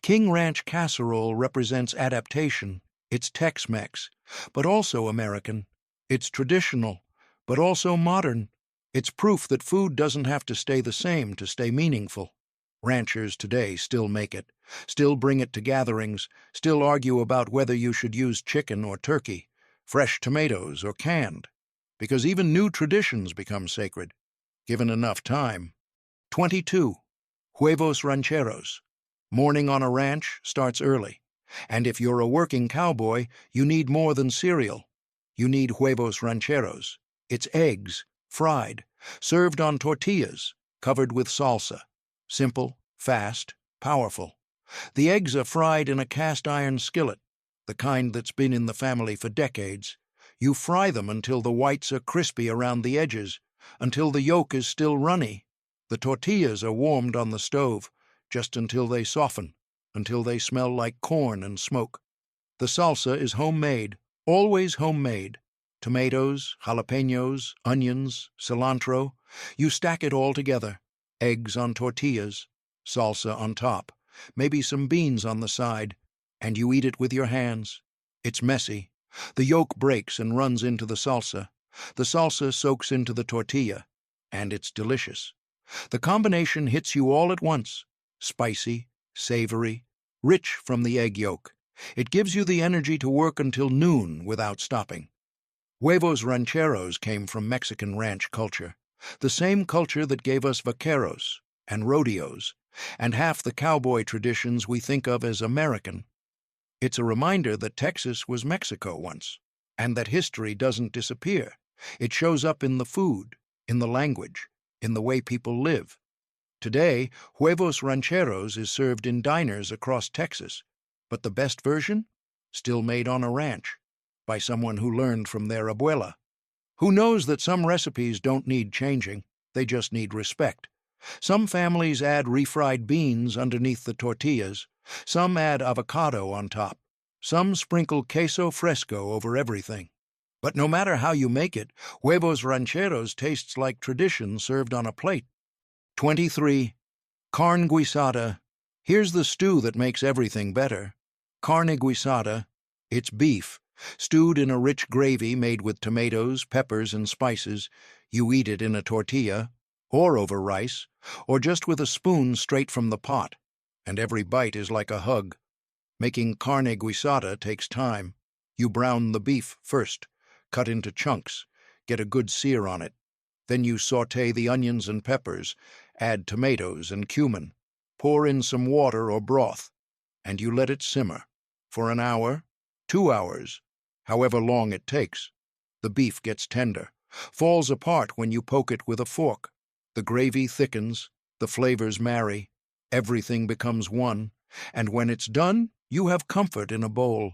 King Ranch Casserole represents adaptation. It's Tex-Mex, but also American. It's traditional, but also modern. It's proof that food doesn't have to stay the same to stay meaningful. Ranchers today still make it, still bring it to gatherings, still argue about whether you should use chicken or turkey, fresh tomatoes or canned, because even new traditions become sacred, given enough time. 22. Huevos rancheros. Morning on a ranch starts early, and if you're a working cowboy, you need more than cereal. You need huevos rancheros. It's eggs, fried, served on tortillas, covered with salsa. Simple, fast, powerful. The eggs are fried in a cast-iron skillet, the kind that's been in the family for decades. You fry them until the whites are crispy around the edges, until the yolk is still runny. The tortillas are warmed on the stove, just until they soften, until they smell like corn and smoke. The salsa is homemade, always homemade. Tomatoes, jalapenos, onions, cilantro. You stack it all together. Eggs on tortillas, salsa on top, maybe some beans on the side, and you eat it with your hands. It's messy. The yolk breaks and runs into the salsa. The salsa soaks into the tortilla, and it's delicious. The combination hits you all at once. Spicy, savory, rich from the egg yolk. It gives you the energy to work until noon without stopping. Huevos rancheros came from Mexican ranch culture, the same culture that gave us vaqueros and rodeos, and half the cowboy traditions we think of as American. It's a reminder that Texas was Mexico once, and that history doesn't disappear. It shows up in the food, in the language, in the way people live. Today, Huevos rancheros is served in diners across Texas, but the best version? Still made on a ranch, by someone who learned from their abuela, who knows that some recipes don't need changing, they just need respect. Some families add refried beans underneath the tortillas, some add avocado on top, some sprinkle queso fresco over everything. But no matter how you make it, Huevos rancheros tastes like tradition served on a plate. 23. Carne guisada. Here's the stew that makes everything better. Carne guisada. It's beef, stewed in a rich gravy made with tomatoes, peppers, and spices. You eat it in a tortilla, or over rice, or just with a spoon straight from the pot, and every bite is like a hug. Making carne guisada takes time. You brown the beef first, cut into chunks, get a good sear on it. Then you sauté the onions and peppers, add tomatoes and cumin, pour in some water or broth, and you let it simmer. For an hour, 2 hours, however long it takes. The beef gets tender, falls apart when you poke it with a fork. The gravy thickens, the flavors marry, everything becomes one, and when it's done, you have comfort in a bowl.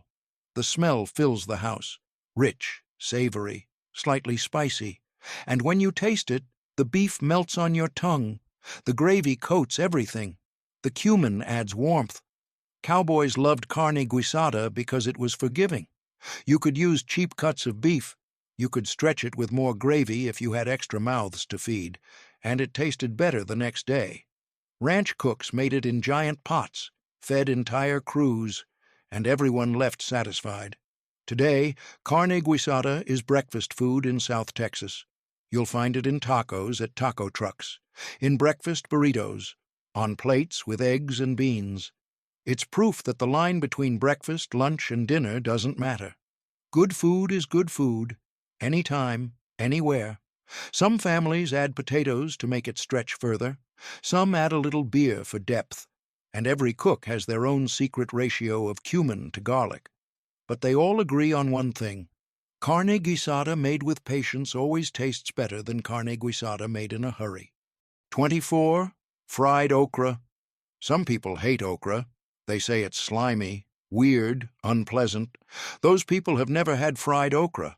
The smell fills the house, rich, savory, slightly spicy, and when you taste it, the beef melts on your tongue. The gravy coats everything. The cumin adds warmth. Cowboys loved carne guisada because it was forgiving. You could use cheap cuts of beef. You could stretch it with more gravy if you had extra mouths to feed, and it tasted better the next day. Ranch cooks made it in giant pots, fed entire crews, and everyone left satisfied. Today, carne guisada is breakfast food in South Texas. You'll find it in tacos at taco trucks, in breakfast burritos, on plates with eggs and beans. It's proof that the line between breakfast, lunch, and dinner doesn't matter. Good food is good food, anytime, anywhere. Some families add potatoes to make it stretch further. Some add a little beer for depth. And every cook has their own secret ratio of cumin to garlic. But they all agree on one thing. Carne guisada made with patience always tastes better than carne guisada made in a hurry. 24. Fried okra. Some people hate okra. They say it's slimy, weird, unpleasant. Those people have never had fried okra.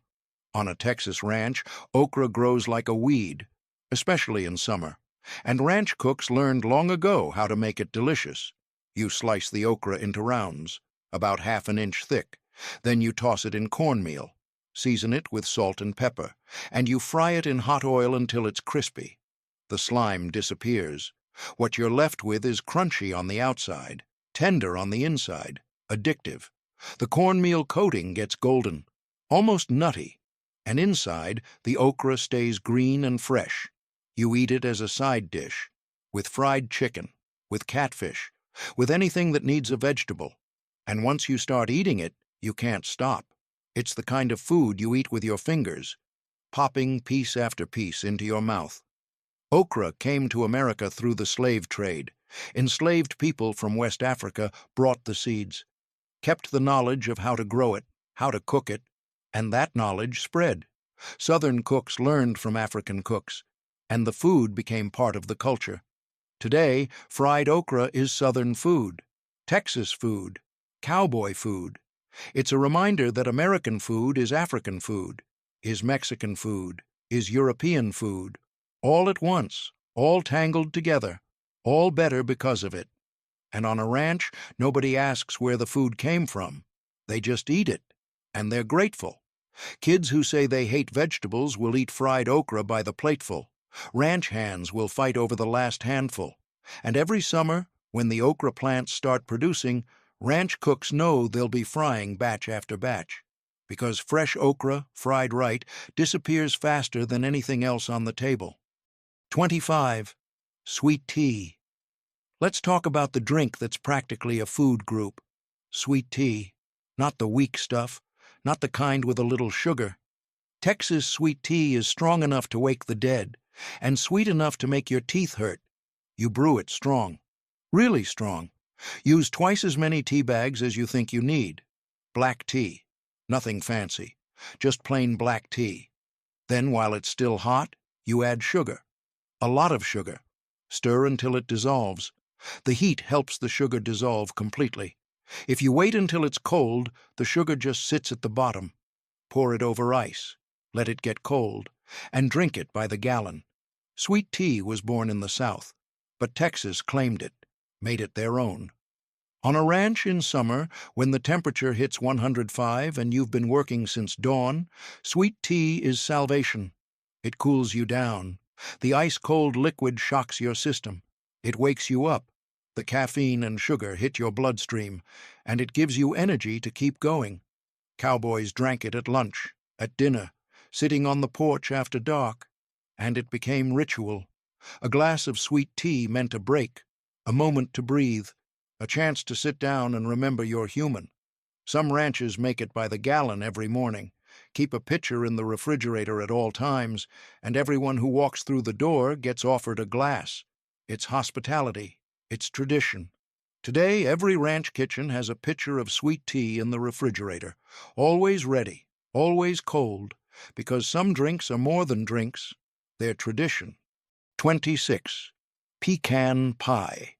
On a Texas ranch, okra grows like a weed, especially in summer. And ranch cooks learned long ago how to make it delicious. You slice the okra into rounds, about half an inch thick. Then you toss it in cornmeal, season it with salt and pepper, and you fry it in hot oil until it's crispy. The slime disappears. What you're left with is crunchy on the outside, tender on the inside, addictive. The cornmeal coating gets golden, almost nutty, and inside the okra stays green and fresh. You eat it as a side dish, with fried chicken, with catfish, with anything that needs a vegetable. And once you start eating it, you can't stop. It's the kind of food you eat with your fingers, popping piece after piece into your mouth. Okra came to America through the slave trade. Enslaved people from West Africa brought the seeds, kept the knowledge of how to grow it, how to cook it, and that knowledge spread. Southern cooks learned from African cooks, and the food became part of the culture. Today, fried okra is Southern food, Texas food, cowboy food. It's a reminder that American food is African food, is Mexican food, is European food, all at once, all tangled together, all better because of it. And on a ranch, nobody asks where the food came from. They just eat it, and they're grateful. Kids who say they hate vegetables will eat fried okra by the plateful. Ranch hands will fight over the last handful. And every summer, when the okra plants start producing, ranch cooks know they'll be frying batch after batch. Because fresh okra, fried right, disappears faster than anything else on the table. 25. Sweet tea. Let's talk about the drink that's practically a food group. Sweet tea. Not the weak stuff, not the kind with a little sugar. Texas sweet tea is strong enough to wake the dead, and sweet enough to make your teeth hurt. You brew it strong. Really strong. Use twice as many tea bags as you think you need. Black tea. Nothing fancy. Just plain black tea. Then, while it's still hot, you add sugar. A lot of sugar. Stir until it dissolves. The heat helps the sugar dissolve completely. If you wait until it's cold, the sugar just sits at the bottom. Pour it over ice. Let it get cold, and drink it by the gallon. Sweet tea was born in the South, but Texas claimed it, made it their own. On a ranch in summer, when the temperature hits 105 and you've been working since dawn, sweet tea is salvation. It cools you down. The ice-cold liquid shocks your system. It wakes you up. The caffeine and sugar hit your bloodstream, and it gives you energy to keep going. Cowboys drank it at lunch, at dinner, sitting on the porch after dark, and it became ritual. A glass of sweet tea meant a break, a moment to breathe, a chance to sit down and remember you're human. Some ranches make it by the gallon every morning, keep a pitcher in the refrigerator at all times, and everyone who walks through the door gets offered a glass. It's hospitality. It's tradition. Today, every ranch kitchen has a pitcher of sweet tea in the refrigerator, always ready, always cold, because some drinks are more than drinks, they're tradition. 26. Pecan pie.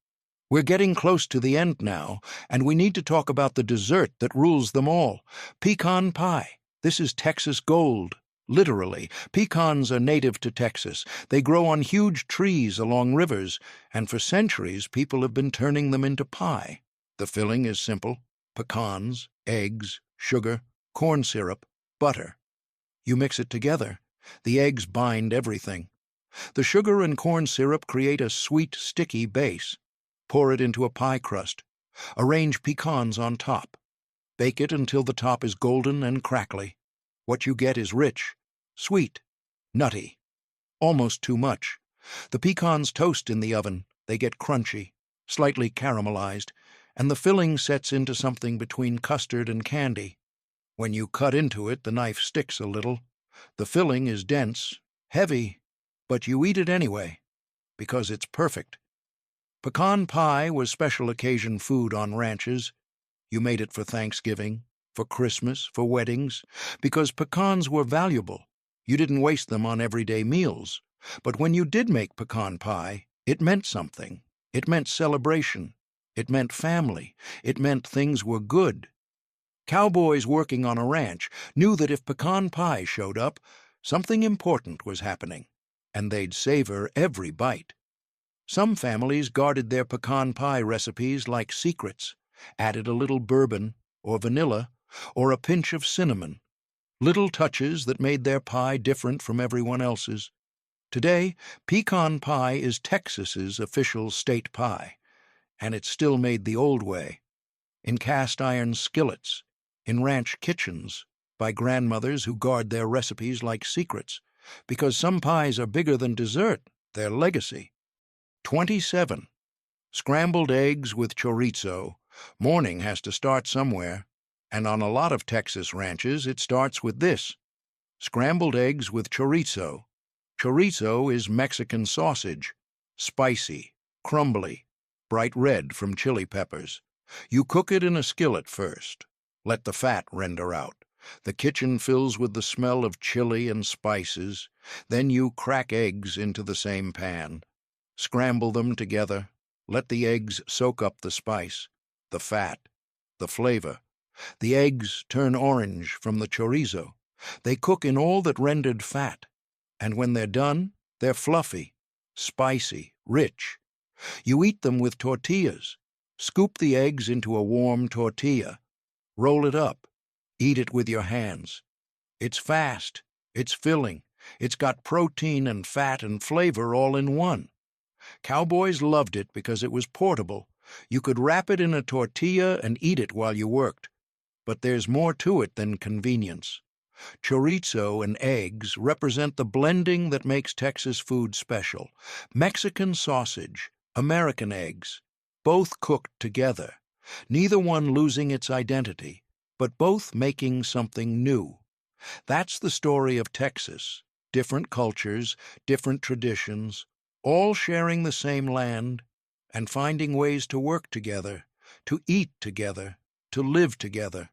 We're getting close to the end now, and we need to talk about the dessert that rules them all. Pecan pie. This is Texas gold. Literally, pecans are native to Texas. They grow on huge trees along rivers, and for centuries people have been turning them into pie. The filling is simple: pecans, eggs, sugar, corn syrup, butter. You mix it together. The eggs bind everything. The sugar and corn syrup create a sweet, sticky base. Pour it into a pie crust. Arrange pecans on top. Bake it until the top is golden and crackly. What you get is rich, sweet, nutty, almost too much. The pecans toast in the oven. They get crunchy, slightly caramelized, and the filling sets into something between custard and candy. When you cut into it, the knife sticks a little. The filling is dense, heavy, but you eat it anyway, because it's perfect. Pecan pie was special occasion food on ranches. You made it for Thanksgiving, for Christmas, for weddings, because pecans were valuable. You didn't waste them on everyday meals. But when you did make pecan pie, it meant something. It meant celebration. It meant family. It meant things were good. Cowboys working on a ranch knew that if pecan pie showed up, something important was happening, and they'd savor every bite. Some families guarded their pecan pie recipes like secrets, added a little bourbon or vanilla or a pinch of cinnamon, little touches that made their pie different from everyone else's. Today, pecan pie is Texas's official state pie, and it's still made the old way, in cast-iron skillets, in ranch kitchens, by grandmothers who guard their recipes like secrets, because some pies are bigger than dessert, their legacy. 27. Scrambled eggs with chorizo. Morning has to start somewhere, and on a lot of Texas ranches it starts with this: scrambled eggs with chorizo. Chorizo is Mexican sausage, spicy, crumbly, bright red from chili peppers. You cook it in a skillet first. Let the fat render out. The kitchen fills with the smell of chili and spices. Then you crack eggs into the same pan. Scramble them together. Let the eggs soak up the spice, the fat, the flavor. The eggs turn orange from the chorizo. They cook in all that rendered fat, and when they're done, they're fluffy, spicy, rich. You eat them with tortillas. Scoop the eggs into a warm tortilla. Roll it up. Eat it with your hands. It's fast. It's filling. It's got protein and fat and flavor all in one. Cowboys loved it because it was portable. You could wrap it in a tortilla and eat it while you worked. But there's more to it than convenience. Chorizo and eggs represent the blending that makes Texas food special. Mexican sausage, American eggs, both cooked together, neither one losing its identity, but both making something new. That's the story of Texas. Different cultures, different traditions, all sharing the same land and finding ways to work together, to eat together, to live together.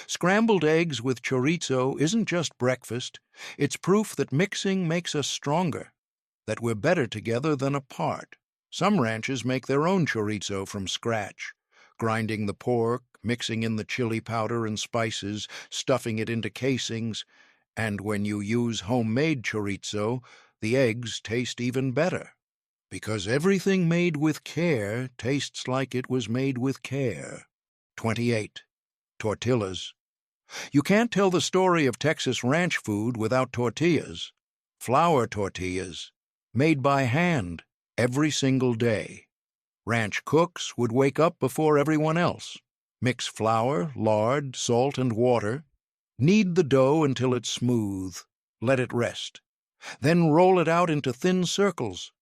Scrambled eggs with chorizo isn't just breakfast. It's proof that mixing makes us stronger, that we're better together than apart. Some ranches make their own chorizo from scratch, grinding the pork, mixing in the chili powder and spices, stuffing it into casings, and when you use homemade chorizo, the eggs taste even better, because everything made with care tastes like it was made with care. 28. Tortillas. You can't tell the story of Texas ranch food without tortillas. Flour tortillas, made by hand every single day. Ranch cooks would wake up before everyone else, mix flour, lard, salt, and water, knead the dough until it's smooth, let it rest. Then roll it out into thin circles.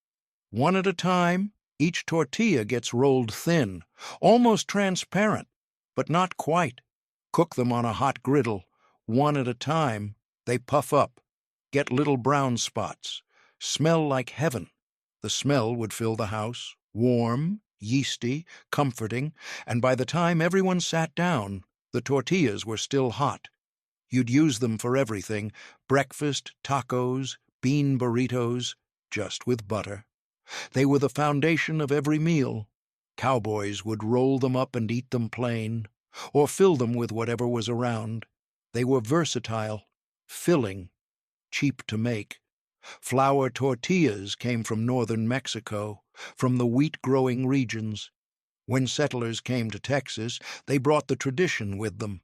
One at a time, each tortilla gets rolled thin, almost transparent, but not quite. Cook them on a hot griddle. One at a time, they puff up, get little brown spots, smell like heaven. The smell would fill the house, warm, yeasty, comforting, and by the time everyone sat down, the tortillas were still hot. You'd use them for everything: breakfast, tacos, bean burritos, just with butter. They were the foundation of every meal. Cowboys would roll them up and eat them plain, or fill them with whatever was around. They were versatile, filling, cheap to make. Flour tortillas came from northern Mexico, from the wheat-growing regions. When settlers came to Texas, they brought the tradition with them,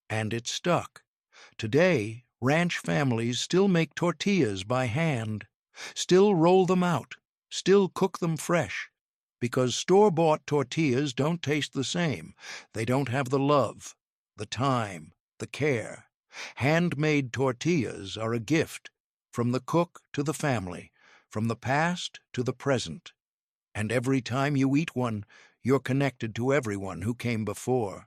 and it stuck. Today, ranch families still make tortillas by hand, still roll them out, still cook them fresh, because store-bought tortillas don't taste the same. They don't have the love, the time, the care. Handmade tortillas are a gift, from the cook to the family, from the past to the present. And every time you eat one, you're connected to everyone who came before,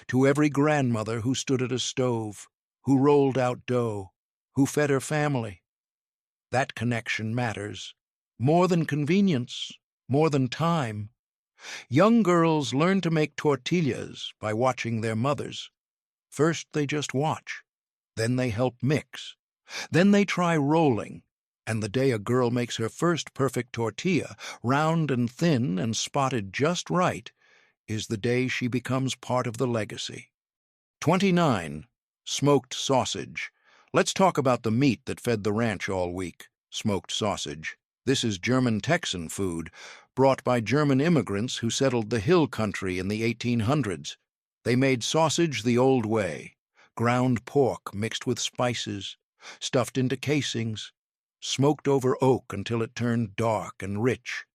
to every grandmother who stood at a stove, who rolled out dough, who fed her family. That connection matters, more than convenience, more than time. Young girls learn to make tortillas by watching their mothers. First they just watch, then they help mix, then they try rolling, and the day a girl makes her first perfect tortilla, round and thin and spotted just right, is the day she becomes part of the legacy. 29. Smoked sausage. Let's talk about the meat that fed the ranch all week. Smoked sausage. This is German Texan food, brought by German immigrants who settled the hill country in the 1800s. They made sausage the old way: ground pork mixed with spices, stuffed into casings, smoked over oak until it turned dark and rich.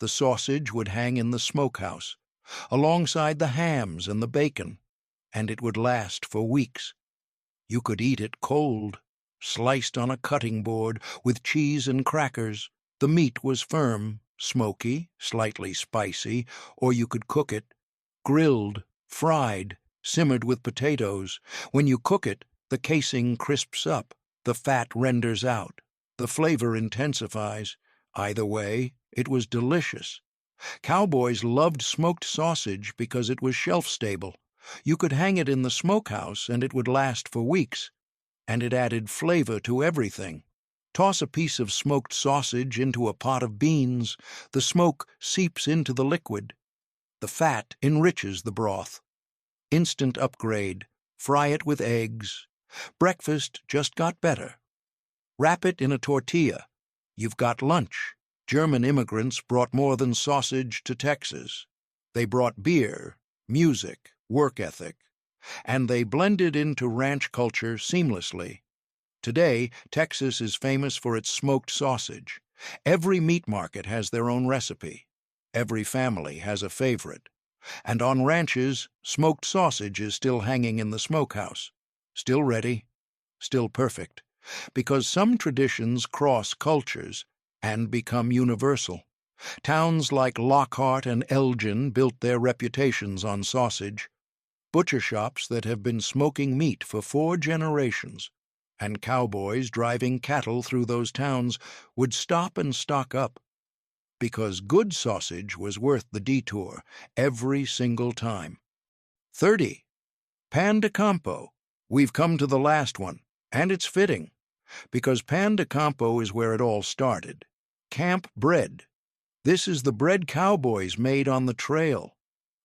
The sausage would hang in the smokehouse, alongside the hams and the bacon, and it would last for weeks. You could eat it cold, sliced on a cutting board with cheese and crackers. The meat was firm, smoky, slightly spicy, or you could cook it, grilled, fried, simmered with potatoes. When you cook it, the casing crisps up, the fat renders out, the flavor intensifies. Either way, it was delicious. Cowboys loved smoked sausage because it was shelf-stable. You could hang it in the smokehouse and it would last for weeks, and it added flavor to everything. Toss a piece of smoked sausage into a pot of beans. The smoke seeps into the liquid. The fat enriches the broth. Instant upgrade. Fry it with eggs. Breakfast just got better. Wrap it in a tortilla. You've got lunch. German immigrants brought more than sausage to Texas. They brought beer, music, work ethic, and they blended into ranch culture seamlessly. Today, Texas is famous for its smoked sausage. Every meat market has their own recipe. Every family has a favorite. And on ranches, smoked sausage is still hanging in the smokehouse, still ready, still perfect, because some traditions cross cultures and become universal. Towns like Lockhart and Elgin built their reputations on sausage. Butcher shops that have been smoking meat for 4 generations, and cowboys driving cattle through those towns would stop and stock up, because good sausage was worth the detour every single time. 30. Pan de campo. We've come to the last one, and it's fitting, because pan de campo is where it all started. Camp bread. This is the bread cowboys made on the trail,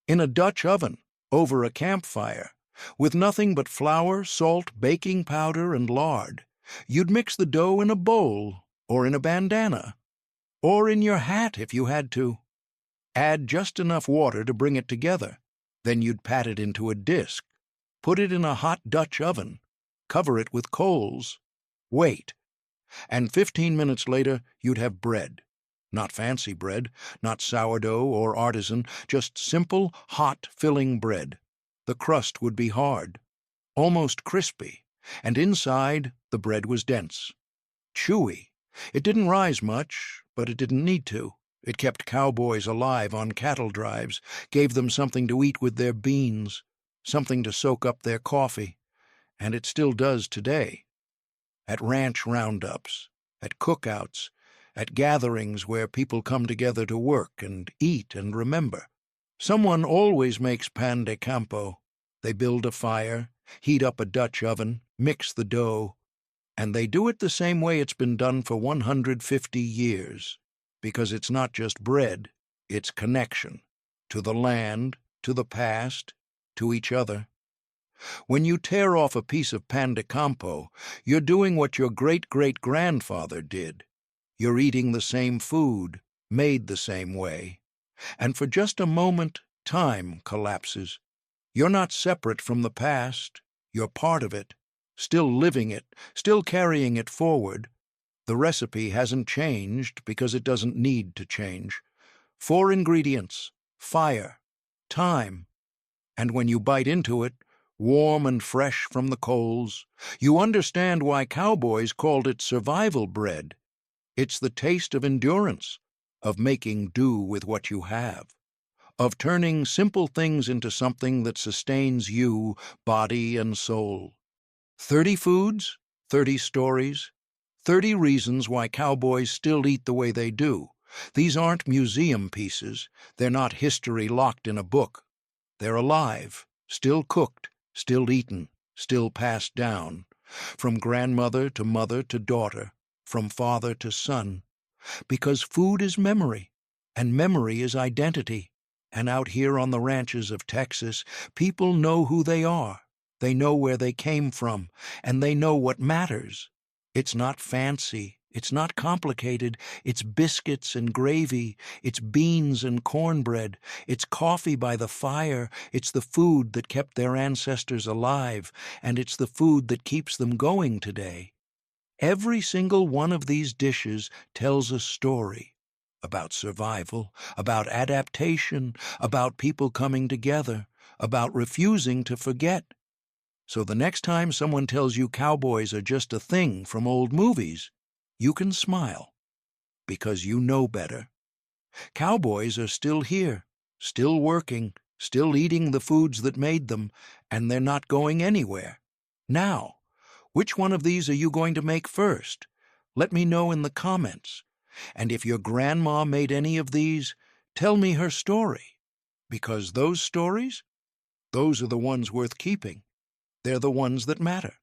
in a Dutch oven, over a campfire, with nothing but flour, salt, baking powder, and lard. You'd mix the dough in a bowl, or in a bandana, or in your hat if you had to. Add just enough water to bring it together. Then you'd pat it into a disc, put it in a hot Dutch oven, cover it with coals, wait, and 15 minutes later you'd have bread. Not fancy bread, not sourdough or artisan, just simple, hot, filling bread. The crust would be hard, almost crispy, and inside the bread was dense, chewy. It didn't rise much, but it didn't need to. It kept cowboys alive on cattle drives, gave them something to eat with their beans, something to soak up their coffee, and it still does today. At ranch roundups, at cookouts, at gatherings where people come together to work and eat and remember. Someone always makes pan de campo. They build a fire, heat up a Dutch oven, mix the dough, and they do it the same way it's been done for 150 years, because it's not just bread, it's connection, to the land, to the past, to each other. When you tear off a piece of pan de campo, you're doing what your great-great-grandfather did. You're eating the same food, made the same way. And for just a moment, time collapses. You're not separate from the past. You're part of it, still living it, still carrying it forward. The recipe hasn't changed because it doesn't need to change. 4 ingredients: fire, time, and when you bite into it, warm and fresh from the coals, you understand why cowboys called it survival bread. It's the taste of endurance, of making do with what you have, of turning simple things into something that sustains you, body and soul. 30 foods, 30 stories, 30 reasons why cowboys still eat the way they do. These aren't museum pieces. They're not history locked in a book. They're alive, still cooked, still eaten, still passed down, from grandmother to mother to daughter, from father to son. Because food is memory, and memory is identity. And out here on the ranches of Texas, people know who they are. They know where they came from, and they know what matters. It's not fancy. It's not complicated. It's biscuits and gravy. It's beans and cornbread. It's coffee by the fire. It's the food that kept their ancestors alive, and it's the food that keeps them going today. Every single one of these dishes tells a story about survival, about adaptation, about people coming together, about refusing to forget. So the next time someone tells you cowboys are just a thing from old movies, you can smile, because you know better. Cowboys are still here, still working, still eating the foods that made them, and they're not going anywhere. Now, which one of these are you going to make first? Let me know in the comments. And if your grandma made any of these, tell me her story. Because those stories, those are the ones worth keeping. They're the ones that matter.